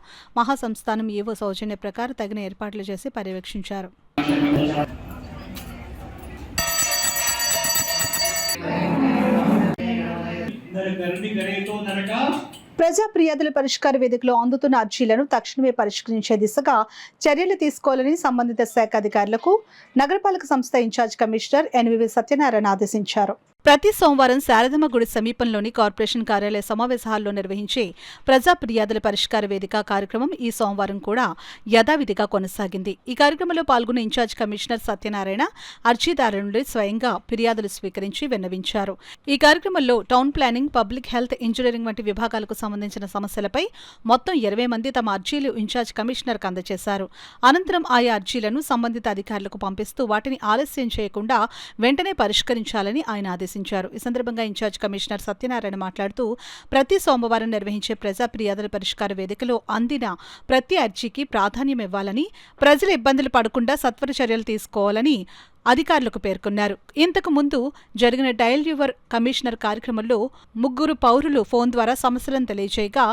సంస్థానం ఈవో సౌజన్య ప్రకారం తగిన ఏర్పాట్లు చేసి పర్యవేక్షించారు. ప్రజా ఫిర్యాదుల పరిష్కార వేదికలో అందుతున్న అర్జీలను తక్షణమే పరిష్కరించే దిశగా చర్యలు తీసుకోవాలని సంబంధిత శాఖ అధికారులకు నగరపాలక సంస్థ ఇన్ఛార్జ్ కమిషనర్ ఎన్వివి సత్యనారాయణ ఆదేశించారు. ప్రతి సోమవారం శారదమ్మ గుడి సమీపంలోని కార్పొరేషన్ కార్యాలయ సమావేశ హాల్లో నిర్వహించే ప్రజా ఫిర్యాదుల పరిష్కార వేదిక కార్యక్రమం ఈ సోమవారం కూడా యథావిధిగా కొనసాగింది. ఈ కార్యక్రమంలో పాల్గొన్న ఇన్ఛార్జ్ కమిషనర్ సత్యనారాయణ అర్జీదారుల నుండి స్వయంగా ఫిర్యాదులు స్వీకరించి విన్నవించారు. ఈ కార్యక్రమంలో town planning, public health, engineering వంటి విభాగాలకు సంబంధించిన సమస్యలపై మొత్తం 20 మంది తమ అర్జీలు ఇన్ఛార్జ్ కమిషనర్కు అందజేశారు. అనంతరం ఆయా అర్జీలను సంబంధిత అధికారులకు పంపిస్తూ వాటిని ఆలస్యం చేయకుండా వెంటనే పరిష్కరించాలని ఆయన ఆదేశించారు. ఈ సందర్భంగా ఇన్ఛార్జ్ కమిషనర్ సత్యనారాయణ మాట్లాడుతూ ప్రతి సోమవారం నిర్వహించే ప్రజా ఫిర్యాదుల పరిష్కార వేదికలో అందిన ప్రతి అర్జీకి ప్రాధాన్యం ఇవ్వాలని, ప్రజలు ఇబ్బందులు పడకుండా సత్వర చర్యలు తీసుకోవాలని అధికారులకు పేర్కొన్నారు. ఇంతకు ముందు జరిగిన డయల్ యువర్ కమిషనర్ కార్యక్రమంలో 3 పౌరులు ఫోన్ ద్వారా సమస్యలను తెలియజేయగా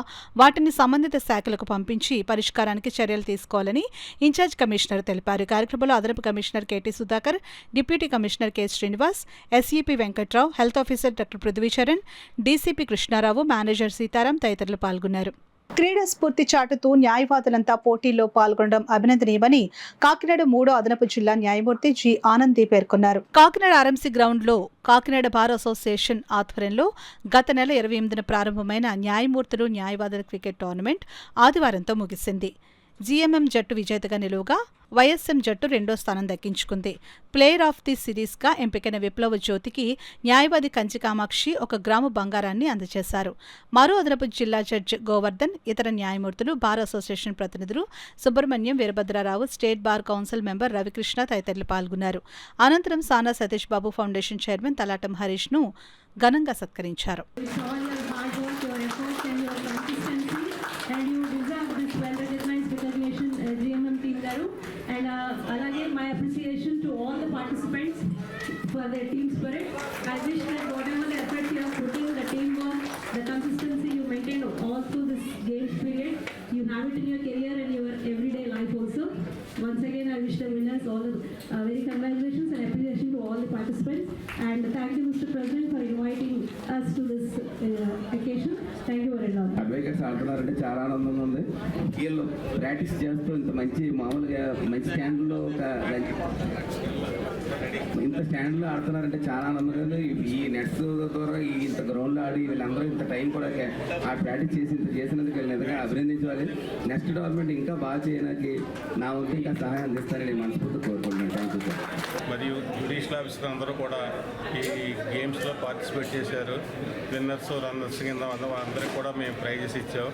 వాటిని సంబంధిత శాఖలకు పంపించి పరిష్కారానికి చర్యలు తీసుకోవాలని ఇన్ఛార్జ్ కమిషనర్ తెలిపారు. కార్యక్రమంలో అదనపు commissioner KT Sudhakar, deputy commissioner K Srinivas, SEP Venkatrao, health officer doctor Prithvicharan, DCP Krishnarao, manager Sitaram తదితరులు పాల్గొన్నారు. క్రీడా స్ఫూర్తి చాటుతూ న్యాయవాదులంతా పోటీల్లో పాల్గొనడం అభినందనీయమని కాకినాడ 3వ అదనపు జిల్లా న్యాయమూర్తి జి ఆనంది పేర్కొన్నారు. కాకినాడ ఆర్ఎంసీ గ్రౌండ్లో కాకినాడ బార్ అసోసియేషన్ ఆధ్వర్యంలో గత నెల 28న ప్రారంభమైన న్యాయమూర్తులు న్యాయవాదుల క్రికెట్ టోర్నమెంట్ ఆదివారంతో ముగిసింది. జీఎంఎం జట్టు విజేతగా నిలువగా వైఎస్ఎం జట్టు 2వ స్థానం దక్కించుకుంది. ప్లేయర్ ఆఫ్ ది సిరీస్గా ఎంపికైన విప్లవ జ్యోతికి న్యాయవాది కంచి కామాక్షి 1 గ్రాము బంగారాన్ని అందజేశారు. మరో అదనపు జిల్లా జడ్జి గోవర్ధన్, ఇతర న్యాయమూర్తులు, బార్ అసోసియేషన్ ప్రతినిధులు Subrahmanyam, Veerabhadrarao, state bar council member Ravikrishna తదితరులు పాల్గొన్నారు. అనంతరం సానా సతీష్ బాబు ఫౌండేషన్ చైర్మన్ తలాటం హరీష్ను ఘనంగా సత్కరించారు. అలాగే my appreciation to all the participants for their team spirit. I wish that whatever the efforts you have put in, the teamwork, the consistency you maintained all through this games period, you have it in your career and your everyday life also. Once again, I wish the winners all the very congratulations and appreciation to all the participants. And thank you, Mr. President, for inviting us to this occasion. Thank you very much. Advocates ఆడుతున్నారంటే చాలా ఆనందంగా ఉంది. వీళ్ళు practice చేస్తూ ఇంత మంచి మామూలుగా మంచి స్టాండ్లో ఇంత స్టాండ్లో ఆడుతున్నారంటే చాలా ఆనందంగా ఉంది. ఈ నెట్స్ ద్వారా ఇంత గ్రౌండ్లో ఆడి వీళ్ళందరూ ఇంత టైం కూడా ఆ ప్రాక్టీస్ చేసి ఇంత చేసినందుకు వీళ్ళు నిజంగా అభినందించాలి. నెక్స్ట్ డెవలప్మెంట్ ఇంకా బాగా చేయడానికి నా వంతు ఇంకా సహాయం అందిస్తారని మనస్ఫూర్తి కోరుకుంటున్నాను. Thank you sir. మరియు జ్యుడిషియల్ ఆఫీసర్ అందరూ కూడా ఈ గేమ్స్లో పార్టిసిపేట్ చేశారు. విన్నర్స్, రన్నర్స్ కింద అందరికీ కూడా మేము ప్రైజెస్ ఇచ్చాం.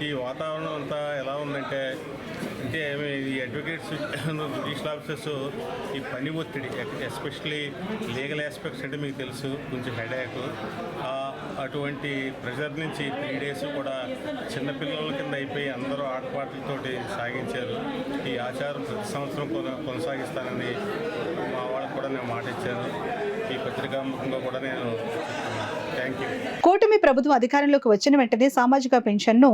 ఈ వాతావరణం అంతా ఎలా ఉందంటే ఈ అడ్వకేట్స్, జ్యుడిషియల్ ఆఫీసర్స్ ఈ పని ఒత్తిడి, ఎస్పెషలీ లీగల్ ఆస్పెక్ట్స్ అంటే మీకు తెలుసు కొంచెం హెడేక్, అటువంటి ప్రెషర్ నుంచి 3 days కూడా చిన్నపిల్లల కింద అయిపోయి అందరూ ఆటపాటలతోటి సాగించారు. ఈ ఆచారం ప్రతి సంవత్సరం కొనసాగిస్తానని మా వాళ్ళకు కూడా నేను మాట ఇచ్చాను. ఈ పత్రికాముఖంగా కూడా నేను థ్యాంక్ యూ. కూటమి ప్రభుత్వం అధికారంలోకి వచ్చిన వెంటనే సామాజిక పెన్షన్ను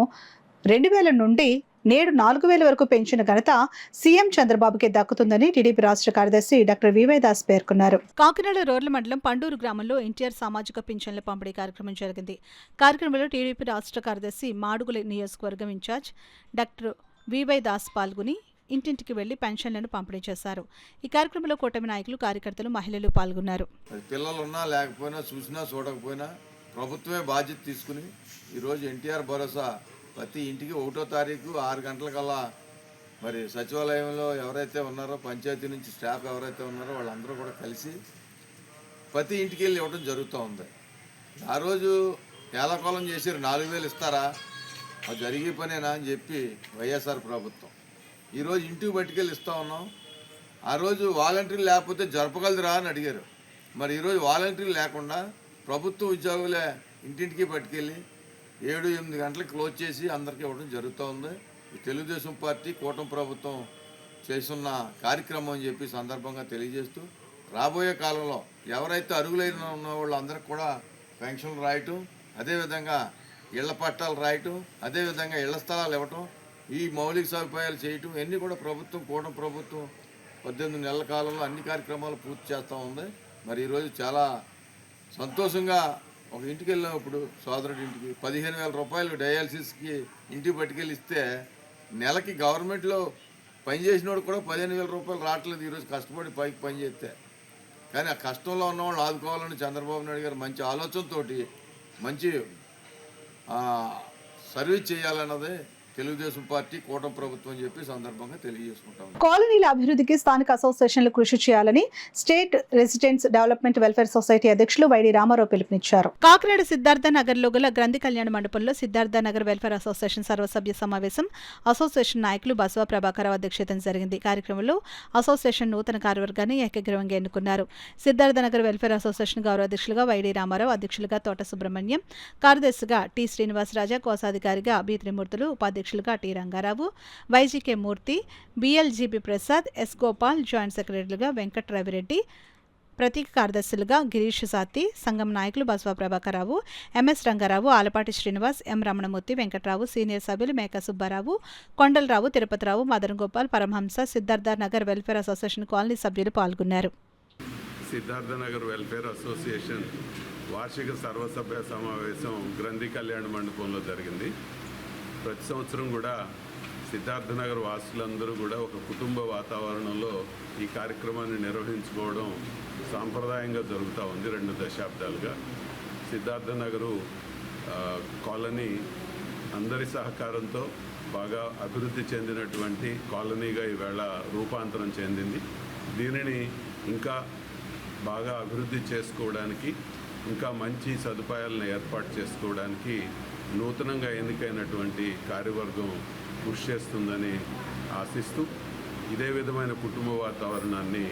2000 నుండి నేడు 4000 వరకు పెంచిన ఘనత సీఎం చంద్రబాబుకే దక్కుతుందని టీడీపీ రాష్ట్ర కార్యదర్శి డాక్టర్ వివై దాస్ పేర్కొన్నారు. కాకినాడ రోడ్ల మండలం పండూరు గ్రామంలో ఎన్టీఆర్ సామాజిక పింఛన్ల పంపిణీ కార్యక్రమం జరిగింది. కార్యక్రమంలో టీడీపీ రాష్ట్ర కార్యదర్శి మాడుగుల నియోజకవర్గం ఇన్ఛార్జ్ డాక్టర్ వివై దాస్ పాల్గొని ఇంటింటికి వెళ్లి పెన్షన్లను పంపిణీ చేశారు. ఈ కార్యక్రమంలో కూటమి నాయకులు, కార్యకర్తలు, మహిళలు పాల్గొన్నారు. పిల్లలున్నా లేకపోయినా, చూసినా చూడకపోయినా ప్రభుత్వమే బాధ్యత తీసుకుని ఈరోజు ఎన్టీఆర్ భరోసా ప్రతి ఇంటికి 1వ తారీఖు 6 గంటలకల్లా మరి సచివాలయంలో ఎవరైతే ఉన్నారో, పంచాయతీ నుంచి స్టాఫ్ ఎవరైతే ఉన్నారో వాళ్ళందరూ కూడా కలిసి ప్రతి ఇంటికి వెళ్ళి ఇవ్వడం జరుగుతూ ఉంది. ఆ రోజు ఏలకోలం చేసారు, 4,000 ఇస్తారా, అది జరిగే పనేనా అని చెప్పి వైఎస్ఆర్ ప్రభుత్వం ఈరోజు ఇంటికి పట్టుకెళ్ళి ఇస్తూ ఉన్నాం. ఆ రోజు వాలంటీర్లు లేకపోతే జరపగలదురా అని అడిగారు. మరి ఈరోజు వాలంటీర్లు లేకుండా ప్రభుత్వ ఉద్యోగులే ఇంటింటికి పట్టుకెళ్ళి 7-8 గంటలకు క్లోజ్ చేసి అందరికీ ఇవ్వడం జరుగుతూ ఉంది. తెలుగుదేశం పార్టీ కూటమి ప్రభుత్వం చేస్తున్న కార్యక్రమం అని చెప్పి సందర్భంగా తెలియజేస్తూ, రాబోయే కాలంలో ఎవరైతే అర్హులైన ఉన్న వాళ్ళందరికీ కూడా పెన్షన్లు రాయటం, అదేవిధంగా ఇళ్ల పట్టాలు రాయటం, అదేవిధంగా ఇళ్ల స్థలాలు ఇవ్వటం, ఈ మౌలిక సదుపాయాలు చేయటం, ఇవన్నీ కూడా కూటమి ప్రభుత్వం 18 నెలల కాలంలో అన్ని కార్యక్రమాలు పూర్తి చేస్తూ ఉంది. మరి ఈరోజు చాలా సంతోషంగా ఒక ఇంటికి వెళ్ళినప్పుడు సోదరుడి ఇంటికి 15,000 రూపాయలు డయాలసిస్కి ఇంటికి పట్టుకెళ్ళి ఇస్తే నెలకి గవర్నమెంట్లో పనిచేసినోడు కూడా 15,000 రూపాయలు రావట్లేదు. ఈరోజు కష్టపడి పైకి పని చేస్తే. కానీ ఆ కష్టంలో ఉన్నవాళ్ళు ఆదుకోవాలని చంద్రబాబు నాయుడు గారు మంచి ఆలోచనతోటి మంచి సర్వీస్ చేయాలన్నదే తెలుగుదేశం పార్టీ కూటమి ప్రభుత్వం చెప్పి సందర్భంగా తెలియజేసుకుంటాం. కాలనీల అభివృద్ధికి స్థానిక అసోసియేషన్లు కృషి చేయాలని state residents development welfare society అధ్యక్షులు వైడి రామారావు పిలుపునిచ్చారు. కాకినాడ సిద్ధార్థ నగర్లో గల గ్రంథి కళ్యాణ మండపంలో సిద్ధార్థ నగర్ వెల్ఫేర్ అసోసియేషన్ సర్వసభ్య సమావేశం అసోసియేషన్ నాయకులు బసవ ప్రభాకరరావు అధ్యక్షతన జరిగింది. కార్యక్రమంలో అసోసియేషన్ నూతన కార్యవర్గాన్ని ఏకగ్రీవంగా ఎన్నుకున్నారు. సిద్ధార్థ నగర్ వెల్ఫేర్ అసోసియేషన్ గౌరవ అధ్యక్షులుగా వైడి రామారావు, అధ్యక్షులుగా తోట సుబ్రహ్మణ్యం, కార్యదర్శిగా టి శ్రీనివాసరాజా, కోశాధికారిగా బి త్రిమూర్తులు, ఉపాధ్యక్షులుగా T Rangarao, Y G K Murthy, B L G B Prasad, S Gopal, joint సెక్రటరీలుగా వెంకట్ రవిరెడ్డి, ప్రతీక కార్యదర్శులుగా గిరీష్ సాతి, సంఘం నాయకులు Basava Prabhakararao, M S Rangarao, Alapati Srinivas, M Ramanamurthy, Venkatrao, senior సభ్యులు Meka Subbarao, Kondalarao, Tirupatirao, Madan Gopal, Paramahamsa, Siddhartha Nagar welfare association colony సభ్యులు పాల్గొన్నారు. సిద్ధార్థ నగర్ వెల్ఫేర్ అసోసియేషన్ వార్షిక సర్వసభ్య సమావేశం గ్రంథి కళ్యాణ మండపంలో జరిగింది. ప్రతి సంవత్సరం కూడా సిద్ధార్థనగర్ వాసులందరూ కూడా ఒక కుటుంబ వాతావరణంలో ఈ కార్యక్రమాన్ని నిర్వహించుకోవడం సాంప్రదాయంగా జరుగుతూ ఉంది 2 దశాబ్దాలుగా. సిద్ధార్థనగరు కాలనీ అందరి సహకారంతో బాగా అభివృద్ధి చెందినటువంటి కాలనీగా ఈవేళ రూపాంతరం చెందింది. దీనిని ఇంకా బాగా అభివృద్ధి చేసుకోవడానికి, ఇంకా మంచి సదుపాయాలను ఏర్పాటు చేసుకోవడానికి నూతనంగా ఎన్నికైనటువంటి కార్యవర్గం కృషి చేస్తుందని ఆశిస్తూ ఇదే విధమైన కుటుంబ వాతావరణాన్ని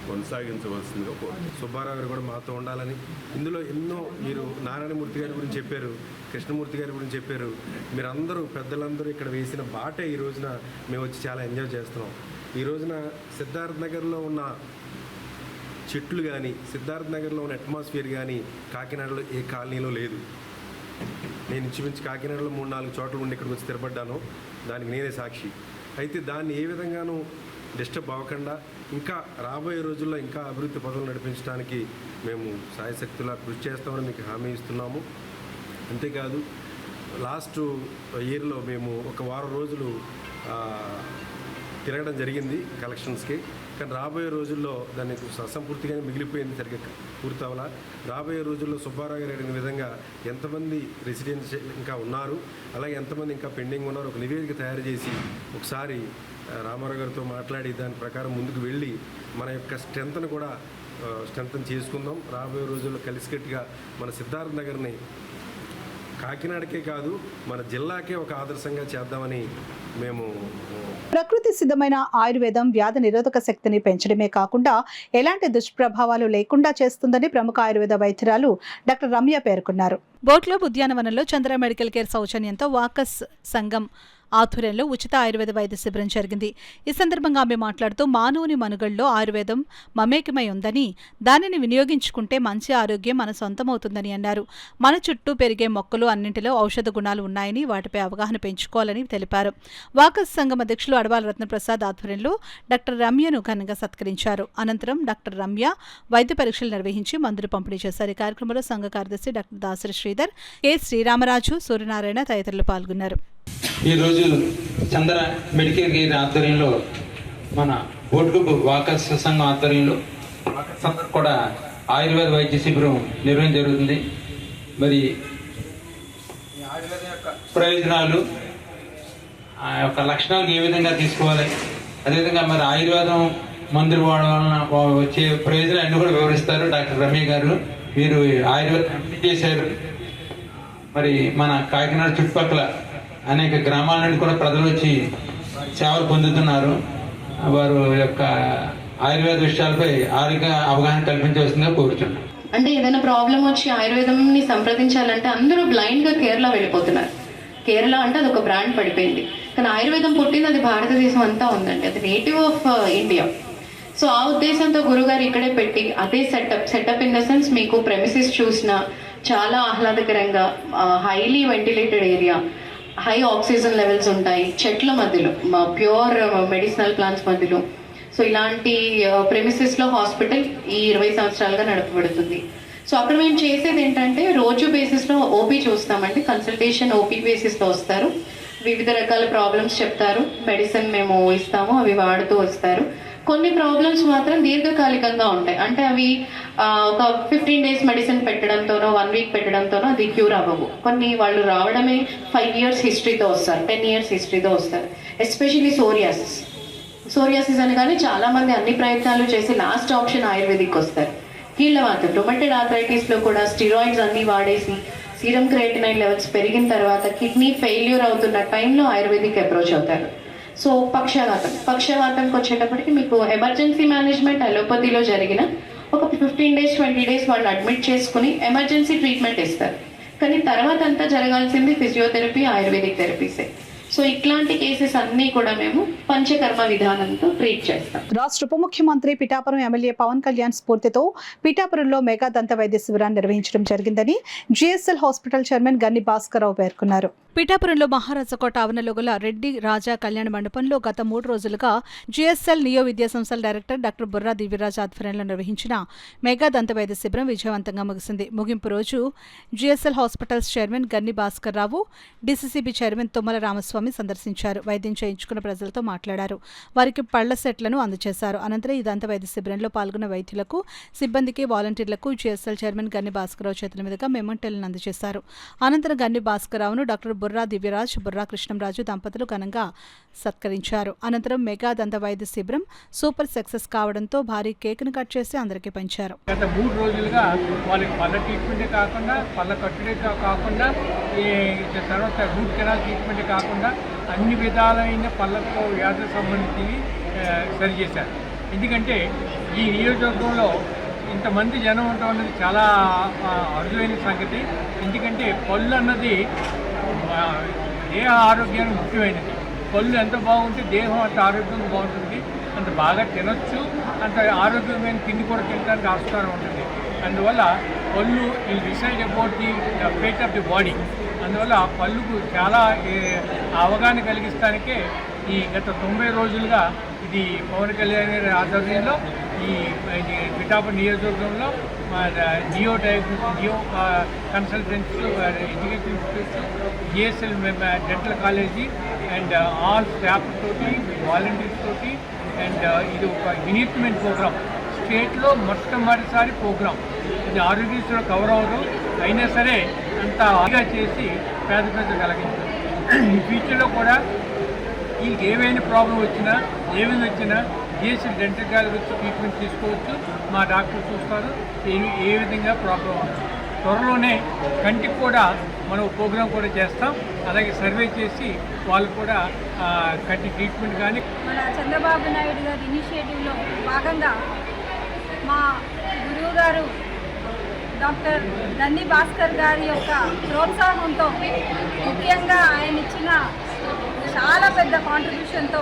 కొనసాగించవలసిందిగా కోరుతున్నాను. సుబ్బారావు గారు కూడా మాతో ఉండాలని, ఇందులో ఎన్నో మీరు నారాయణమూర్తి గారి గురించి చెప్పారు, కృష్ణమూర్తి గారి గురించి చెప్పారు. మీరందరూ పెద్దలందరూ ఇక్కడ వేసిన బాటే ఈ రోజున మేము వచ్చి చాలా ఎంజాయ్ చేస్తున్నాం. ఈ రోజున సిద్ధార్థ నగర్లో ఉన్న చెట్లు కానీ, సిద్ధార్థ నగర్లో ఉన్న అట్మాస్ఫియర్ కానీ కాకినాడలో ఏ కాలనీలో లేదు. నేను ఇంచుమించు కాకినాడలో 3-4 చోట్ల ఉండి ఇక్కడికి వచ్చి స్థిరపడ్డాను, దానికి నేనే సాక్షి. అయితే దాన్ని ఏ విధంగానూ డిస్టర్బ్ అవ్వకుండా ఇంకా రాబోయే రోజుల్లో ఇంకా అభివృద్ధి పదవులు నడిపించడానికి మేము సాయశక్తులా కృషి చేస్తామని మీకు హామీ ఇస్తున్నాము. అంతేకాదు లాస్ట్ ఇయర్లో మేము ఒక వారం రోజులు తిరగడం జరిగింది కలెక్షన్స్కి. కానీ రాబోయే రోజుల్లో దాన్ని అసంపూర్తిగానే మిగిలిపోయింది, సరిగ్గా పూర్తవలా. రాబోయే రోజుల్లో సుబ్బారావు గారు అడిగిన విధంగా ఎంతమంది రెసిడెంట్స్ ఇంకా ఉన్నారు, అలాగే ఎంతమంది ఇంకా పెండింగ్ ఉన్నారు, ఒక నివేదిక తయారు చేసి ఒకసారి రామారావు గారితో మాట్లాడి దాని ప్రకారం ముందుకు వెళ్ళి మన యొక్క స్ట్రెంత్ను కూడా స్ట్రెంతన్ చేసుకుందాం. రాబోయే రోజుల్లో కలిసికట్టుగా మన సిద్ధార్థ నగర్ని కాకినాడకే కాదు మన జిల్లాకే ఒక ఆదర్శంగా చేద్దామని మేము. ప్రకృతి సిద్ధమైన ఆయుర్వేదం వ్యాధి నిరోధక శక్తిని పెంచడమే కాకుండా ఎలాంటి దుష్ప్రభావాలు లేకుండా చేస్తుందని ప్రముఖ ఆయుర్వేద వైద్యురాలు డాక్టర్ రమ్య పేర్కొన్నారు. బోట్లోబ్ ఉద్యానవనంలో చంద్ర మెడికల్ కేర్ సౌజన్యంతో వాకస్ సంఘం ఆధ్వర్యంలో ఉచిత ఆయుర్వేద వైద్య శిబిరం జరిగింది. ఈ సందర్భంగా ఆమె మాట్లాడుతూ మానవుని మనుగడలో ఆయుర్వేదం మమేకమై ఉందని, దానిని వినియోగించుకుంటే మంచి ఆరోగ్యం మన సొంతమవుతుందని అన్నారు. మన చుట్టూ పెరిగే మొక్కలు అన్నింటిలో ఔషధ గుణాలు ఉన్నాయని, వాటిపై అవగాహన పెంచుకోవాలని తెలిపారు. వాకస్ సంఘం అధ్యక్షులు అడవాల రత్నప్రసాద్ ఆధ్వర్యంలో డాక్టర్ రమ్యను ఘనంగా సత్కరించారు. అనంతరం డాక్టర్ రమ్య వైద్య పరీక్షలు నిర్వహించి మందులు పంపిణీ చేశారు. ఈ కార్యక్రమంలో సంఘ కార్యదర్శి డాక్టర్ దాసరి శ్రీధర్, కె శ్రీరామరాజు, సూర్యనారాయణ తదితరులు పాల్గొన్నారు. ఈరోజు చంద్ర మెడికల్ కేర్ ఆధ్వర్యంలో మన బోట్కు వాకర్స్ సంఘం ఆధ్వర్యంలో వాకర్స్ అందరూ కూడా ఆయుర్వేద వైద్య శిబిరం నిర్వహించడం జరుగుతుంది. మరి ఈ ఆయుర్వేదం యొక్క ప్రయోజనాలు, ఆ యొక్క లక్షణాలు ఏ విధంగా తీసుకోవాలి, అదేవిధంగా మరి ఆయుర్వేదం మందులు వాడడం వలన వచ్చే ప్రయోజనాలు అన్నీ కూడా వివరిస్తారు డాక్టర్ రమ్య గారు. మీరు ఆయుర్వేదం ఎంపీ చేశారు. మరి మన కాకినాడ చుట్టుపక్కల అనేక గ్రామాల నుండి కూడా ప్రజలు వచ్చి సేవలు పొందుతున్నారు. వారు యొక్క ఆయుర్వేద విషయాలపై ఆరోగ్య అవగాహన కల్పించవలసిందిగా కోరుచున్నాను. అంటే ఏదైనా ప్రాబ్లం వచ్చి ఆయుర్వేదంని సంప్రదించాలంటే అందరూ బ్లైండ్గా కేరళ వెళ్ళిపోతున్నారు. కేరళ అంటే అది ఒక బ్రాండ్ పడిపోయింది, కానీ ఆయుర్వేదం పుట్టింది అది భారతదేశం అంతా ఉందండి. అది నేటివ్ ఆఫ్ ఇండియా. సో ఆ ఉద్దేశంతో గురుగారు ఇక్కడే పెట్టి అదే సెటప్ ఇన్ ద సెన్స్ మీకు ప్రెమిసెస్ చూసిన చాలా ఆహ్లాదకరంగా, highly ventilated area, high oxygen levels ఉంటాయి, చెట్ల మధ్యలో, ప్యూర్ మెడిసినల్ ప్లాంట్స్ మధ్యలో. సో ఇలాంటి ప్రెమిసెస్లో హాస్పిటల్ ఈ 20 సంవత్సరాలుగా నడపబడుతుంది. సో అక్కడ మేము చేసేది ఏంటంటే రోజు బేసిస్లో ఓపీ చూస్తామండి. కన్సల్టేషన్ ఓపీ బేసిస్లో వస్తారు, వివిధ రకాల ప్రాబ్లమ్స్ చెప్తారు, మెడిసిన్ మేము ఇస్తాము, అవి వాడుతూ వస్తారు. కొన్ని ప్రాబ్లమ్స్ మాత్రం దీర్ఘకాలికంగా ఉంటాయి, అంటే అవి ఒక 15 days మెడిసిన్ పెట్టడంతోనో 1 week పెట్టడంతోనో అది క్యూర్ అవ్వవు. కొన్ని వాళ్ళు రావడమే 5 years హిస్టరీతో వస్తారు, 10 years హిస్టరీతో వస్తారు. ఎస్పెషలీ సోరియాసిస్ అనగానే చాలా మంది అన్ని ప్రయత్నాలు చేసి లాస్ట్ ఆప్షన్ ఆయుర్వేదిక్ వస్తారు. కీళ్ళవాతం, రొమటెడ్ ఆర్థరైటిస్లో కూడా స్టిరాయిడ్స్ అన్ని వాడేసి సీరం క్రియేటినైన్ లెవెల్స్ పెరిగిన తర్వాత కిడ్నీ ఫెయిల్యూర్ అవుతున్న టైంలో ఆయుర్వేదిక్ అప్రోచ్ అవుతారు. సో పక్షవాతంకి వచ్చేటప్పటికి మీకు ఎమర్జెన్సీ మేనేజ్మెంట్ అలోపతిలో జరిగిన ఒక 15 days 20 days వాళ్ళు అడ్మిట్ చేసుకుని ఎమర్జెన్సీ ట్రీట్మెంట్ ఇస్తారు. కానీ తర్వాత అంతా జరగాల్సింది ఫిజియోథెరపీ, ఆయుర్వేదిక్ థెరపీసే. సో ఇట్లాంటి కేసెస్ అన్నీ కూడా మేము పంచకర్మ విధానంతో ట్రీట్ చేస్తాం. రాష్ట్ర ఉప ముఖ్యమంత్రి పిఠాపురం ఎమ్మెల్యే పవన్ కళ్యాణ్ స్ఫూర్తితో పిఠాపురంలో మెగా దంత వైద్య శిబిరాన్ని నిర్వహించడం జరిగిందని జిఎస్ఎల్ హాస్పిటల్ చైర్మన్ గన్ని భాస్కరరావు పేర్కొన్నారు. పిఠాపురంలో మహారాజకోట ఆవరణలో గల రెడ్డి రాజా కళ్యాణ మండపంలో గత 3 రోజులుగా జిఎస్ఎల్ నియో విద్యా సంస్థల డైరెక్టర్ డాక్టర్ బుర్రా దివ్యరాజ్ ఆధ్వర్యంలో నిర్వహించిన మెగా దంత వైద్య శిబిరం విజయవంతంగా ముగిసింది. ముగింపు రోజు జిఎస్ఎల్ హాస్పిటల్స్ చైర్మన్ గన్ని భాస్కర్రావు, డిసిసిబి చైర్మన్ తుమ్మల రామస్వామి సందర్శించారు. వైద్యం చేయించుకున్న ప్రజలతో మాట్లాడారు. వారికి పళ్ల సెట్లను అందజేశారు. అనంతరం ఈ దంత వైద్య శిబిరంలో పాల్గొన్న వైద్యులకు, సిబ్బందికి, వాలంటీర్లకు జిఎస్ఎల్ చైర్మన్ గన్ని భాస్కర్రావు చేతుల మీదుగా మెమంటోలను అందజేశారు. అనంతరం గన్ని భాస్కర్రావును డాక్టర్ బుర్రా దివ్యరాజ్, బుర్రా కృష్ణంరాజు దంపతులు ఘనంగా సత్కరించారు. అనంతరం మెగా దంత వైద్య శిబిరం సూపర్ సక్సెస్ కావడంతో భారీ కేక్ను కట్ చేసి అందరికీ పంచారు. గత 3 రోజులుగా వాళ్ళకి పళ్ళ ట్రీట్మెంటే కాకుండా, పళ్ళ కట్టుడే కాకుండా, తర్వాత రూట్ కెనాల్ ట్రీట్మెంటే కాకుండా అన్ని విధాలైన పళ్ళతో వ్యాధులకు సంబంధించి సరిచేశారు. ఎందుకంటే ఈ నియోజకవర్గంలో ఇంతమంది జనం ఉండటం అన్నది చాలా అరుదైన సంగతి. ఎందుకంటే పళ్ళు అన్నది దేహ ఆరోగ్యానికి ముఖ్యమైనది. పళ్ళు ఎంత బాగుంటే దేహం అంత ఆరోగ్యంగా బాగుంటుంది, అంత బాగా తినొచ్చు, అంత ఆరోగ్యమైన తిండి కూడా తినడానికి ఆస్కారం ఉంటుంది. అందువల్ల పళ్ళు ఈ decide about the fate of the body. అందువల్ల పళ్ళుకు చాలా అవగాహన కలిగిస్తానికే ఈ గత 90 రోజులుగా ఇది పవన్ కళ్యాణ్ గారి ఆధ్వర్యంలో ఈ పిఠాపురం నియోజకవర్గంలో neo consultants, education institutes, GSL dental college and all staff తోటి, వాలంటీర్స్ తోటి, అండ్ ఇది ఒక వినూత్నమైన ప్రోగ్రామ్. స్టేట్లో మొట్టమొదటిసారి ప్రోగ్రామ్. ఇది ఆరోగ్యశ్రీలో కవర్ అవ్వదు, అయినా సరే అంత బాగా చేసి పేద కలిగించారు. ఈ ఫ్యూచర్లో కూడా వీళ్ళకి ఏమైనా ప్రాబ్లం వచ్చినా, ఏమైనా వచ్చినా జిఎస్ఎల్ డెంటల్ కాలేజ్ వచ్చి ట్రీట్మెంట్ తీసుకోవచ్చు. మా డాక్టర్ చూస్తారు ఏ విధంగా ప్రాబ్లం ఉంటుంది. త్వరలోనే కంటికి కూడా మనం ప్రోగ్రాం కూడా చేస్తాం. అలాగే సర్వే చేసి వాళ్ళు కూడా కంటి ట్రీట్మెంట్ కానీ మన చంద్రబాబు నాయుడు గారి ఇనిషియేటివ్లో భాగంగా మా గురువు గారు డాక్టర్ గన్ని భాస్కర్ గారి యొక్క ప్రోత్సాహంతో, ముఖ్యంగా ఆయన ఇచ్చిన చాలా పెద్ద కాంట్రిబ్యూషన్తో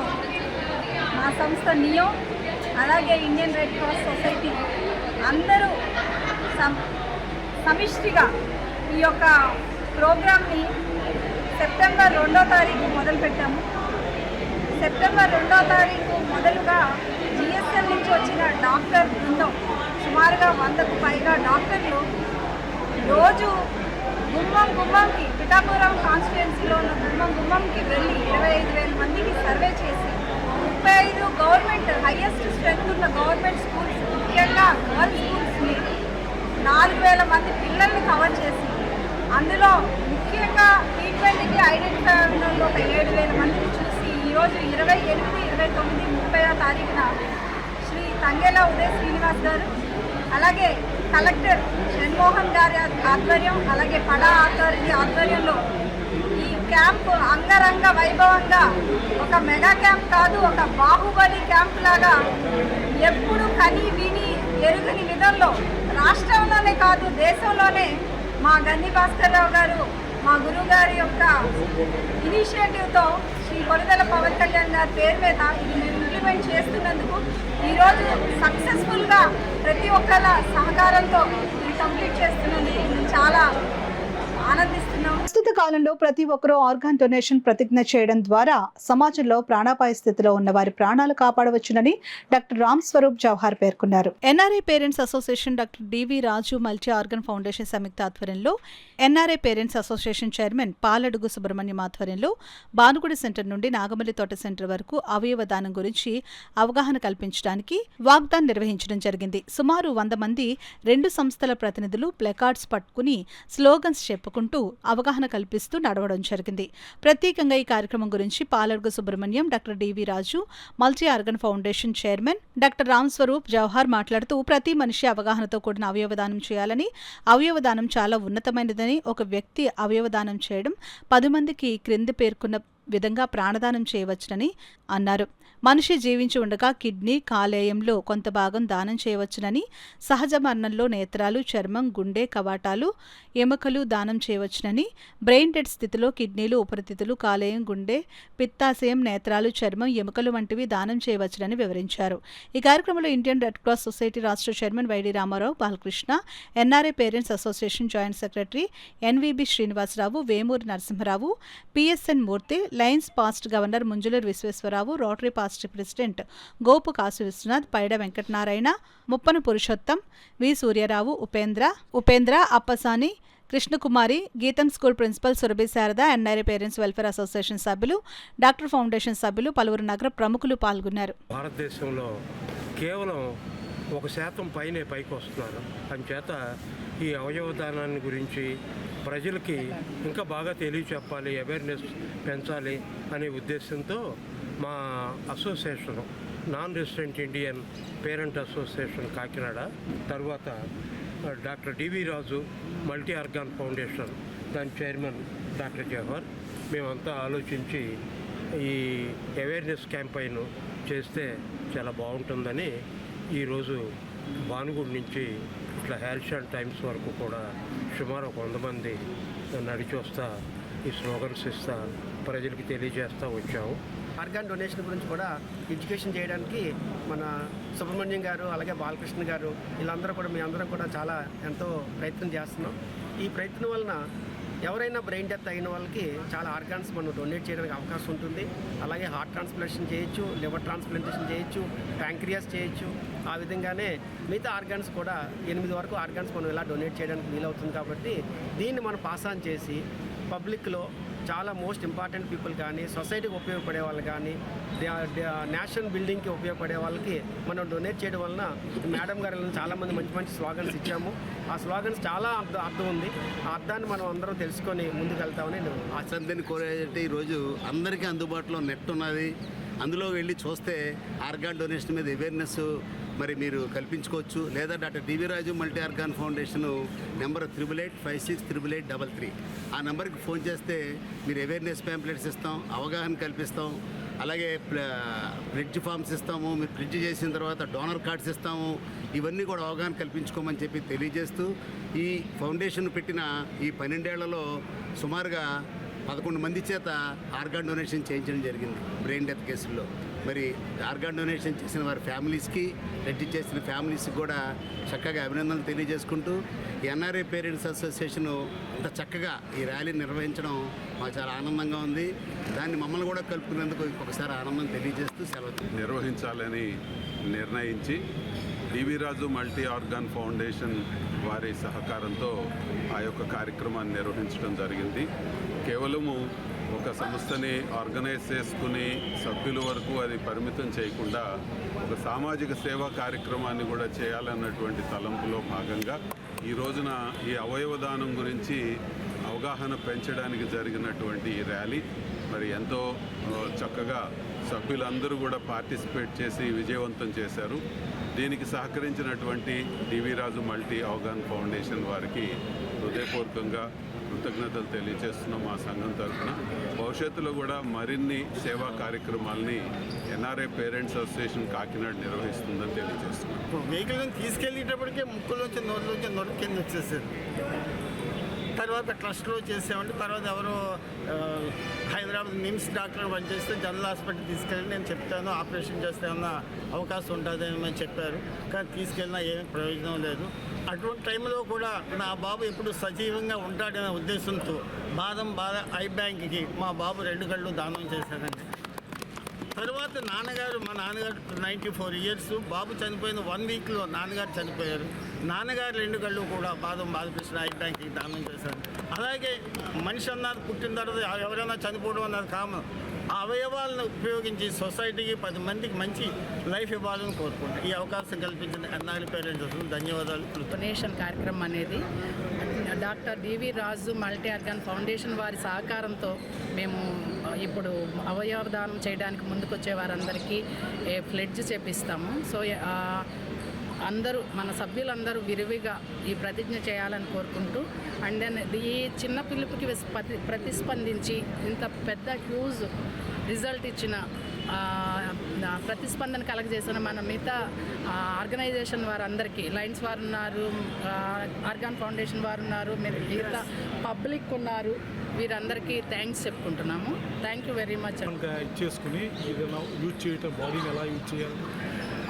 మా సంస్థ నియో, అలాగే ఇండియన్ రెడ్ క్రాస్ సొసైటీ అందరూ సమిష్టిగా ఈ యొక్క ప్రోగ్రామ్ని సెప్టెంబర్ 2వ తారీఖు మొదలుపెట్టాము. సెప్టెంబర్ 2వ తారీఖు మొదలుగా జిఎస్ఎల్ నుంచి వచ్చిన డాక్టర్ బృందం సుమారుగా 100కు పైగా డాక్టర్లు రోజు గుమ్మం గుమ్మంకి పిఠాపురం కాన్స్టిట్యున్సీలో ఉన్న గుమ్మంకి వెళ్ళి 25,000 మందికి సర్వే చేసి 35 గవర్నమెంట్ హైయెస్ట్ స్ట్రెంత్ ఉన్న గవర్నమెంట్ స్కూల్స్, ముఖ్యంగా గర్ల్స్ స్కూల్స్ని 4,000 మంది పిల్లల్ని కవర్ చేసి అందులో ముఖ్యంగా T20కి ఐడెంటిఫై అయిన ఒక 7,000 మందిని చూసి ఈరోజు 28, 29, 30వ తారీఖున శ్రీ తంగేలా ఉదయ్ శ్రీనివాస్ గారు, అలాగే కలెక్టర్ షణ్మోహన్ గారి ఆధ్వర్యం, అలాగే పడా అథారిటీ ఆధ్వర్యంలో ఈ క్యాంపు అంగరంగ వైభవంగా ఒక మెగా క్యాంప్ కాదు, ఒక బాహుబలి క్యాంప్ లాగా ఎప్పుడు కని విని ఎరుగని విధంలో రాష్ట్రంలోనే కాదు దేశంలోనే మా గన్ని భాస్కర్రావు గారు, మా గురువు గారి యొక్క ఇనిషియేటివ్తో శ్రీ కొణిదెల పవన్ కళ్యాణ్ గారి పేరు మీద ఇది మేము ఇంప్లిమెంట్ చేస్తున్నందుకు ఈరోజు సక్సెస్ఫుల్గా ప్రతి ఒక్కళ్ళ సహకారంతో ఇది కంప్లీట్ చేస్తున్నందుకు మేము చాలా ఆనందిస్తున్నాం. ప్రస్తుత కాలంలో ప్రతి ఒక్కరూ ఆర్గాన్ డొనేషన్ ప్రతిజ్ఞ చేయడం ద్వారా సమాజంలో ప్రాణాపాయ స్థితిలో ఉన్న వారి ప్రాణాలు కాపాడవచ్చునని డాక్టర్ రామ్ స్వరూప్ జవహర్ పేర్కొన్నారు. NRI parents association doctor DV Raju multi organ foundation సంయుక్త ఆధ్వర్యంలో NRI parents association chairman Paladugu Subrahmanyam ఆధ్వర్యంలో బానుగుడి సెంటర్ నుండి నాగమల్లి తోట సెంటర్ వరకు అవయవ దానం గురించి అవగాహన కల్పించడానికి వాగ్దాన్ నిర్వహించడం జరిగింది. సుమారు 100 మంది 2 సంస్థల ప్రతినిధులు ప్లకార్డ్స్ పట్టుకుని స్లోగన్స్ చెప్పుకుంటూ అవగాహన కల్పిస్తూ నడవడం జరిగింది. ప్రత్యేకంగా ఈ కార్యక్రమం గురించి Paladugu Subrahmanyam, doctor DV Raju multi organ foundation chairman doctor Ram Swaroop Jawahar మాట్లాడుతూ ప్రతి మనిషి అవగాహనతో కూడిన అవయవదానం చేయాలని, అవయవదానం చాలా ఉన్నతమైనదని, ఒక వ్యక్తి అవయవదానం చేయడం 10 మందికి క్రింది పేర్కొన్న విధంగా ప్రాణదానం చేయవచ్చునని అన్నారు. మనిషి జీవించి ఉండగా కిడ్నీ, కాలేయంలో కొంత భాగం దానం చేయవచ్చునని, సహజ మరణంలో నేత్రాలు, చర్మం, గుండె, కవాటాలు, ఎముకలు దానం చేయవచ్చునని, బ్రెయిన్ డెడ్ స్థితిలో కిడ్నీలు, ఉపరితిత్తులు, కాలేయం, గుండె, పిత్తాశయం, నేత్రాలు, చర్మం, ఎముకలు వంటివి దానం చేయవచ్చునని వివరించారు. ఈ కార్యక్రమంలో ఇండియన్ రెడ్ క్రాస్ సొసైటీ రాష్ట్ర chairman YD Ramarao, Balakrishna, NRI parents association joint secretary NVB Srinivasarao, Vemuri Narasimharao, PSN Murthy, Lions past governor Munjuluru Visweswararao, Rotary past president Gopu Kasu Viswanath, Paida Venkatanarayana, Muppana Purushottam, V Suryarao, Upendra, Appasani, Krishnakumari, Gitam school principal Surabhi Sarada, NRI parents welfare association సభ్యులు, డాక్టర్ ఫౌండేషన్ సభ్యులు, పలువురు నగర ప్రముఖులు పాల్గొన్నారు. భారతదేశంలో కేవలం 1% పైనే పైకి వస్తున్నారు. అందుచేత ఈ అవయవదానాన్ని గురించి ప్రజలకి ఇంకా బాగా తెలియచెప్పాలి, అవేర్నెస్ పెంచాలి అనే ఉద్దేశంతో మా association non resident Indian parent association Kakinada, తర్వాత doctor DV Raju multi organ foundation దాని చైర్మన్ డాక్టర్ జవహర్, మేమంతా ఆలోచించి ఈ అవేర్నెస్ క్యాంపైన్ చేస్తే చాలా బాగుంటుందని ఈరోజు భానుగుడి నుంచి ఇట్లా హెల్షాన్ టైమ్స్ వరకు కూడా సుమారు 100 మంది నడిచి వస్తా ఈ స్లోగన్స్ ఇస్తా ప్రజలకి తెలియజేస్తూ వచ్చాము. ఆర్గాన్ డొనేషన్ గురించి కూడా ఎడ్యుకేషన్ చేయడానికి మన సుబ్రహ్మణ్యం గారు, అలాగే బాలకృష్ణ గారు, వీళ్ళందరూ కూడా మీ అందరం కూడా చాలా ఎంతో ప్రయత్నం చేస్తున్నాం. ఈ ప్రయత్నం వలన ఎవరైనా బ్రెయిన్ డెత్ అయిన వాళ్ళకి చాలా ఆర్గాన్స్ మనం డొనేట్ చేయడానికి అవకాశం ఉంటుంది. అలాగే హార్ట్ ట్రాన్స్ప్లాంటేషన్ చేయొచ్చు, లివర్ ట్రాన్స్ప్లాంటేషన్ చేయొచ్చు, ప్యాంక్రియాస్ చేయొచ్చు. ఆ విధంగానే మిగతా ఆర్గాన్స్ కూడా 8 వరకు ఆర్గాన్స్ మనం ఇలా డొనేట్ చేయడానికి వీలవుతుంది. కాబట్టి దీన్ని మనం పాస్ ఆన్ చేసి పబ్లిక్లో చాలా మోస్ట్ ఇంపార్టెంట్ పీపుల్ కానీ, సొసైటీకి ఉపయోగపడే వాళ్ళు కానీ, నేషనల్ బిల్డింగ్కి ఉపయోగపడే వాళ్ళకి మనం డొనేట్ చేయడం వలన మేడం గారు చాలామంది మంచి మంచి స్లోగన్స్ ఇచ్చాము. ఆ స్లోగన్స్ చాలా అర్థం ఉంది. ఆ అర్థాన్ని మనం అందరం తెలుసుకొని ముందుకు వెళ్తామని నేను ఆసందిని కోరేదంటే ఈరోజు అందరికీ అందుబాటులో నెట్ ఉన్నది. అందులో వెళ్ళి చూస్తే ఆర్గాన్ డొనేషన్ మీద అవేర్నెస్ మరి మీరు కల్పించుకోవచ్చు. లేదా doctor DV Raju multi organ foundation number 88568833 ఆ నెంబర్కి ఫోన్ చేస్తే మీరు అవేర్నెస్ ప్యాంప్లెట్స్ ఇస్తాం, అవగాహన కల్పిస్తాం. అలాగే ప్లెడ్జ్ ఫామ్స్ ఇస్తాము. మీరు ప్లెడ్జ్ చేసిన తర్వాత డోనర్ కార్డ్స్ ఇస్తాము. ఇవన్నీ కూడా అవగాహన కల్పించుకోమని చెప్పి తెలియజేస్తూ ఈ ఫౌండేషన్ పెట్టిన ఈ 12 ఏళ్లలో సుమారుగా 11 మంది చేత ఆర్గాన్ డొనేషన్ చేయించడం జరిగింది బ్రెయిన్ డెత్ కేసుల్లో. మరి ఆర్గాన్ డొనేషన్ చేసిన వారి ఫ్యామిలీస్కి, ప్లెడ్జ్ చేసిన ఫ్యామిలీస్కి కూడా చక్కగా అభినందనలు తెలియజేసుకుంటూ ఎన్ఆర్ఐ పేరెంట్స్ అసోసియేషన్ ఇంత చక్కగా ఈ ర్యాలీ నిర్వహించడం మాకు చాలా ఆనందంగా ఉంది. దాన్ని మమ్మల్ని కూడా కలుపుకునేందుకు ఇంకొకసారి ఆనందం తెలియజేస్తూ సెలవు నిర్వహించాలని నిర్ణయించి డివి రాజు మల్టీ ఆర్గాన్ ఫౌండేషన్ వారి సహకారంతో ఆ యొక్క కార్యక్రమాన్ని నిర్వహించడం జరిగింది. కేవలము ఒక సంస్థని ఆర్గనైజ్ చేసుకుని సభ్యుల వరకు అది పరిమితం చేయకుండా ఒక సామాజిక సేవా కార్యక్రమాన్ని కూడా చేయాలన్నటువంటి తలంపులో భాగంగా ఈ రోజున ఈ అవయవదానం గురించి అవగాహన పెంచడానికి జరిగినటువంటి ఈ ర్యాలీ మరి ఎంతో చక్కగా సభ్యులందరూ కూడా పార్టిసిపేట్ చేసి విజయవంతం చేశారు. దీనికి సహకరించినటువంటి డివి రాజు మల్టీ ఆర్గాన్ ఫౌండేషన్ వారికి హృదయపూర్వకంగా కృతజ్ఞతలు తెలియజేస్తున్నాం మా సంఘం తరఫున. భవిష్యత్తులో కూడా మరిన్ని సేవా కార్యక్రమాలని ఎన్ఆర్ఐ పేరెంట్స్ అసోసియేషన్ కాకినాడ నిర్వహిస్తుందని తెలియజేస్తున్నాం. వెహికల్ని తీసుకెళ్ళేటప్పటికే ముక్కులోంచి నోట్లోంచి నొరికి కింద వచ్చేసారు. తర్వాత ట్రస్ట్లో చేసామంటే తర్వాత ఎవరో హైదరాబాద్ నిమ్స్ డాక్టర్ పనిచేస్తే జనరల్ హాస్పిటల్ తీసుకెళ్ళి నేను చెప్తాను ఆపరేషన్ చేస్తే ఏమన్నా అవకాశం ఉంటుందని మేము చెప్పారు. కానీ తీసుకెళ్ళినా ఏమీ ప్రయోజనం లేదు. అటువంటి టైంలో కూడా నా బాబు ఎప్పుడు సజీవంగా ఉంటాడనే ఉద్దేశంతో బాదం ఐ బ్యాంక్కి మా బాబు 2 కళ్ళు దానం చేశారండి. తర్వాత నాన్నగారు మా నాన్నగారు 94 years, బాబు చనిపోయిన 1 weekలో నాన్నగారు చనిపోయారు. నాన్నగారు 2 కళ్ళు కూడా బాలకృష్ణ ఐ బ్యాంక్కి దానం చేశారు. అలాగే మనిషి అన్నారు పుట్టిన తర్వాత ఎవరైనా చనిపోవడం అన్నది కామన్. ఆ అవయవాలను ఉపయోగించి సొసైటీకి 10 మందికి మంచి లైఫ్ ఇవ్వాలని కోరుకుంటున్నాను. ఈ అవకాశం కల్పించిన ఎన్ఆర్ఐ పేరెంట్స్ ధన్యవాదాలు. డొనేషన్ కార్యక్రమం అనేది doctor DV Raju multi organ foundation వారి సహకారంతో మేము ఇప్పుడు అవయవదానం చేయడానికి ముందుకొచ్చే వారందరికీ ప్లెడ్జ్ చేపిస్తాము. సో అందరూ మన సభ్యులందరూ విరివిగా ఈ ప్రతిజ్ఞ చేయాలని కోరుకుంటూ అండ్ దెన్ ఈ చిన్న పిలుపుకి ప్రతిస్పందించి ఇంత పెద్ద హ్యూజ్ రిజల్ట్ ఇచ్చిన ప్రతిస్పందన కలగజేసిన మన మిగతా ఆర్గనైజేషన్ వారందరికీ లయన్స్ వారు ఉన్నారు, ఆర్గాన్ ఫౌండేషన్ వారు ఉన్నారు, మిగతా పబ్లిక్ ఉన్నారు, వీరందరికీ థ్యాంక్స్ చెప్పుకుంటున్నాము. Thank you very much. ఇచ్చేసుకుని ఏదైనా యూజ్ చేయటం, బాడీని ఎలా యూజ్ చేయాలి,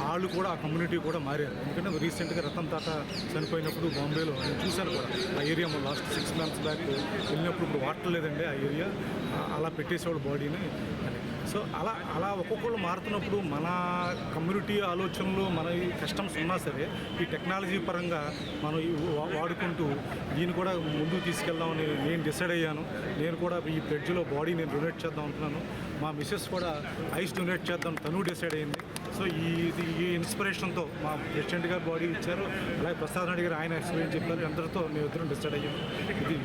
వాళ్ళు కూడా ఆ కమ్యూనిటీ కూడా మారారు. ఎందుకంటే రీసెంట్గా రతన్ టాటా చనిపోయినప్పుడు బాంబేలో నేను చూశాను కూడా ఆ ఏరియా. లాస్ట్ 6 months బ్యాక్ వెళ్ళినప్పుడు ఇప్పుడు వాటర్ లేదండి ఆ ఏరియా, అలా పెట్టేసేవాడు బాడీని అని. సో అలా ఒక్కొక్కళ్ళు మారుతున్నప్పుడు మన కమ్యూనిటీ ఆలోచనలు మన కస్టమ్స్ ఉన్నా సరే ఈ టెక్నాలజీ పరంగా మనం వాడుకుంటూ దీన్ని కూడా ముందుకు తీసుకెళ్దామని నేను డిసైడ్ అయ్యాను. నేను కూడా ఈ ప్లెడ్జ్లో బాడీ నేను డొనేట్ చేద్దాం అనుకున్నాను. మా మిస్సెస్ కూడా ఐస్ డొనేట్ చేద్దాం తను డిసైడ్ అయింది. సో ఈ ఇన్స్పిరేషన్తో మా ప్రెసిడెంట్ గారు బాడీ ఇచ్చారు, అలాగే ప్రసాద్ రెడ్డి గారు ఆయన ఎక్స్పీరియన్స్ చెప్పారు. అందరితో మేము ఇద్దరం డిసైడ్ అయ్యాము. ఇది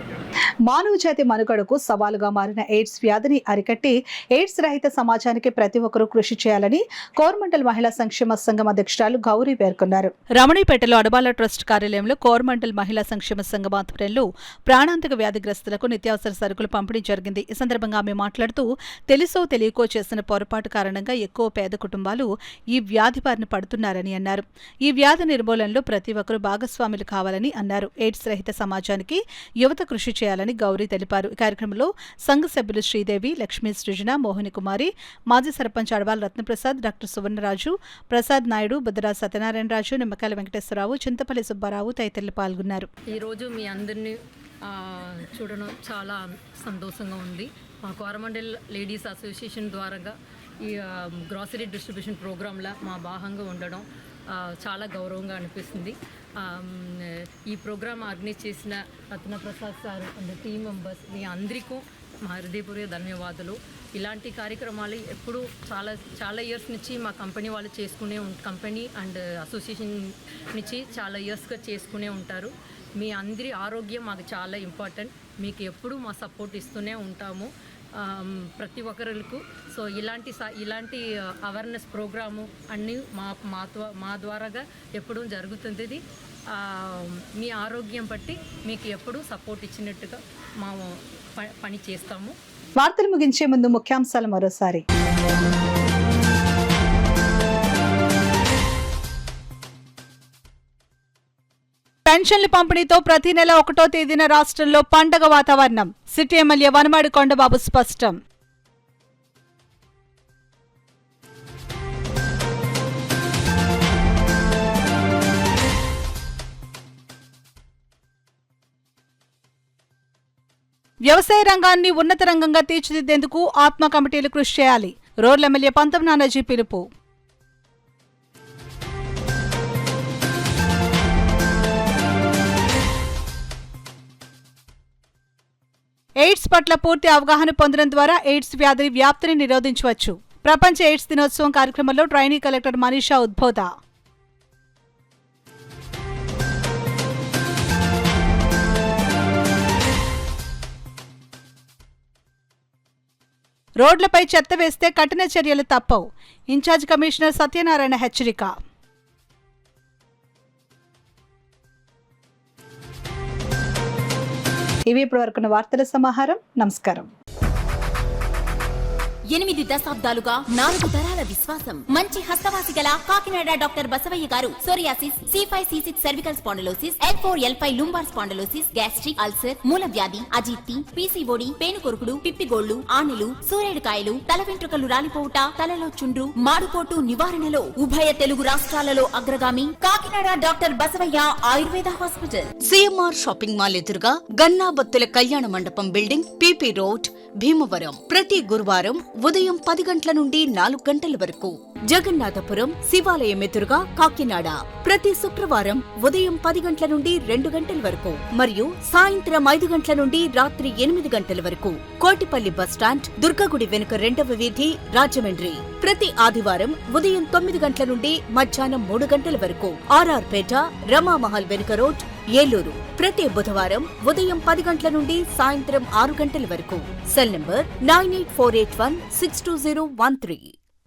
మానవ జాతి మనుగడకు సవాలుగా మారిన ఎయిడ్స్ వ్యాధిని అరికట్టి ఎయిడ్స్ రహిత సమాజానికి ప్రతి ఒక్కరూ కృషి చేయాలని కోరమండల్ మహిళా సంక్షేమ సంఘం అధ్యక్షురాలు గౌరీ పేర్కొన్నారు. రమణీపేటలో అడబాల ట్రస్ట్ కార్యాలయంలో కోరమండల్ మహిళా సంక్షేమ సంఘం ఆధ్వర్యంలో ప్రాణాంతక వ్యాధిగ్రస్తులకు నిత్యావసర సరుకులు పంపిణీ జరిగింది. ఈ సందర్భంగా ఆమె మాట్లాడుతూ తెలుసో తెలియకో చేసిన పొరపాటు కారణంగా ఎక్కువ పేద కుటుంబాలు ఈ వ్యాధి బారిన పడుతున్నారని అన్నారు. ఈ వ్యాధి నిర్మూలనలో ప్రతి ఒక్కరూ భాగస్వాములు కావాలని అన్నారు. ఎయిడ్స్ రహిత సమాజానికి యువత కృషి చేయాలని గౌరీ తెలిపారు. ఈ కార్యక్రమంలో సంఘ సభ్యులు శ్రీదేవి, లక్ష్మీ సృజన, మోహిని కుమారి, మాజీ సర్పంచ్ అడవాల రత్నప్రసాద్, డాక్టర్ సువర్ణరాజు, ప్రసాద్ నాయుడు, బుద్ధరాజ్ సత్యనారాయణరాజు, నిమ్మకాయల వెంకటేశ్వరరావు, చింతపల్లి సుబ్బారావు తదితరులు పాల్గొన్నారు. ఈరోజు మీ అందరినీ చూడడం చాలా సంతోషంగా ఉంది. మా కోరమండల్ లేడీస్ అసోసియేషన్ ద్వారా ఈ గ్రాసరీ డిస్ట్రిబ్యూషన్ ప్రోగ్రాంలో మా భాగంగా ఉండడం చాలా గౌరవంగా అనిపిస్తుంది. ఈ ప్రోగ్రాం ఆర్గనైజ్ చేసిన Ratnaprasad sir and team members మీ అందరికీ మా హృదయపూర్వక ధన్యవాదాలు. ఇలాంటి కార్యక్రమాలు ఎప్పుడు చాలా ఇయర్స్ నుంచి మా కంపెనీ వాళ్ళు కంపెనీ అండ్ అసోసియేషన్ నుంచి చాలా ఇయర్స్గా చేసుకునే ఉంటారు. మీ అందరి ఆరోగ్యం మాకు చాలా ఇంపార్టెంట్. మీకు ఎప్పుడు మా సపోర్ట్ ఇస్తూనే ఉంటాము ప్రతి ఒక్కరికి. సో ఇలాంటి అవేర్నెస్ ప్రోగ్రాము అన్నీ మా ద్వారాగా ఎప్పుడూ జరుగుతుంది. మీ ఆరోగ్యం బట్టి మీకు ఎప్పుడూ సపోర్ట్ ఇచ్చినట్టుగా మా పని చేస్తాము. వార్తలు ముగించే ముందు ముఖ్యాంశాలు మరోసారి. పెన్షన్ల పంపిణీతో ప్రతి నెల 1వ తేదీన రాష్ట్రంలో పండగ వాతావరణం. సిటీ ఎమ్మెల్యే వనమాడి కొండబాబు స్పష్టం. వ్యవసాయ రంగాన్ని ఉన్నత రంగంగా తీర్చిదిద్దేందుకు ఆత్మ కమిటీలు కృషి చేయాలి. రోడ్ల ఎమ్మెల్యే పంతం నానాజీ పిలుపు. ఎయిడ్స్ పట్ల పూర్తి అవగాహన పొందడం ద్వారా ఎయిడ్స్ వ్యాధి వ్యాప్తిని నిరోధించవచ్చు. ప్రపంచ ఎయిడ్స్ దినోత్సవం కార్యక్రమంలో ట్రైనీ కలెక్టర్ మనీషా ఉద్బోధ. రోడ్లపై చెత్త వేస్తే కఠిన చర్యలు తప్పవు. ఇన్ఛార్జ్ కమిషనర్ సత్యనారాయణ హెచ్చరిక. ఇవి ఇప్పటివరకున్న వార్తల సమాహారం. నమస్కారం. 8 దశాబ్దాలుగా 4 తరాల విశ్వాసం. మంచి హస్తవాసి గల Kakinada doctor Basavayya garu psoriasis, C5C6 cervical spondylosis, L4L5 lumbar spondylosis, gastric ulcer, మూల వ్యాధి, అజీర్తి, పీసీఓడి, పేనుకొరుకుడు, పిప్పిగోళ్లు, ఆనెలు, సూరేడుకాయలు, తల వెంట్రుకలు రాలిపోవుట, తలలో చుండ్రు, మాడుకోటు నివారణలో ఉభయ తెలుగు రాష్ట్రాలలో అగ్రగామి Kakinada doctor Basavayya Ayurveda hospital. CMR shopping mall ఎదురుగా గన్నాబత్తుల కళ్యాణ మండపం బిల్డింగ్, పీపీ రోడ్, భీమవరం. ప్రతి గురువారం ఉదయం 10 గంటల నుండి 4 గంటల వరకు. జగన్నాథపురం శివాలయం ఎదురుగా కాకినాడ. ప్రతి శుక్రవారం ఉదయం 10 గంటల నుండి 2 గంటల వరకు మరియు సాయంత్రం 5 గంటల నుండి రాత్రి 8 గంటల వరకు. కోటిపల్లి బస్టాండ్, దుర్గగుడి వెనుక 2వ వీధి, రాజమండ్రి. ప్రతి ఆదివారం ఉదయం 9 గంటల నుండి మధ్యాహ్నం 3 గంటల వరకు. ఆర్ఆర్ పేట, రమామహల్ వెనుక రోడ్, ఏలూరు. ప్రతి బుధవారం ఉదయం 10 గంటల నుండి సాయంత్రం 6 గంటల వరకు. Cell number 9848162013.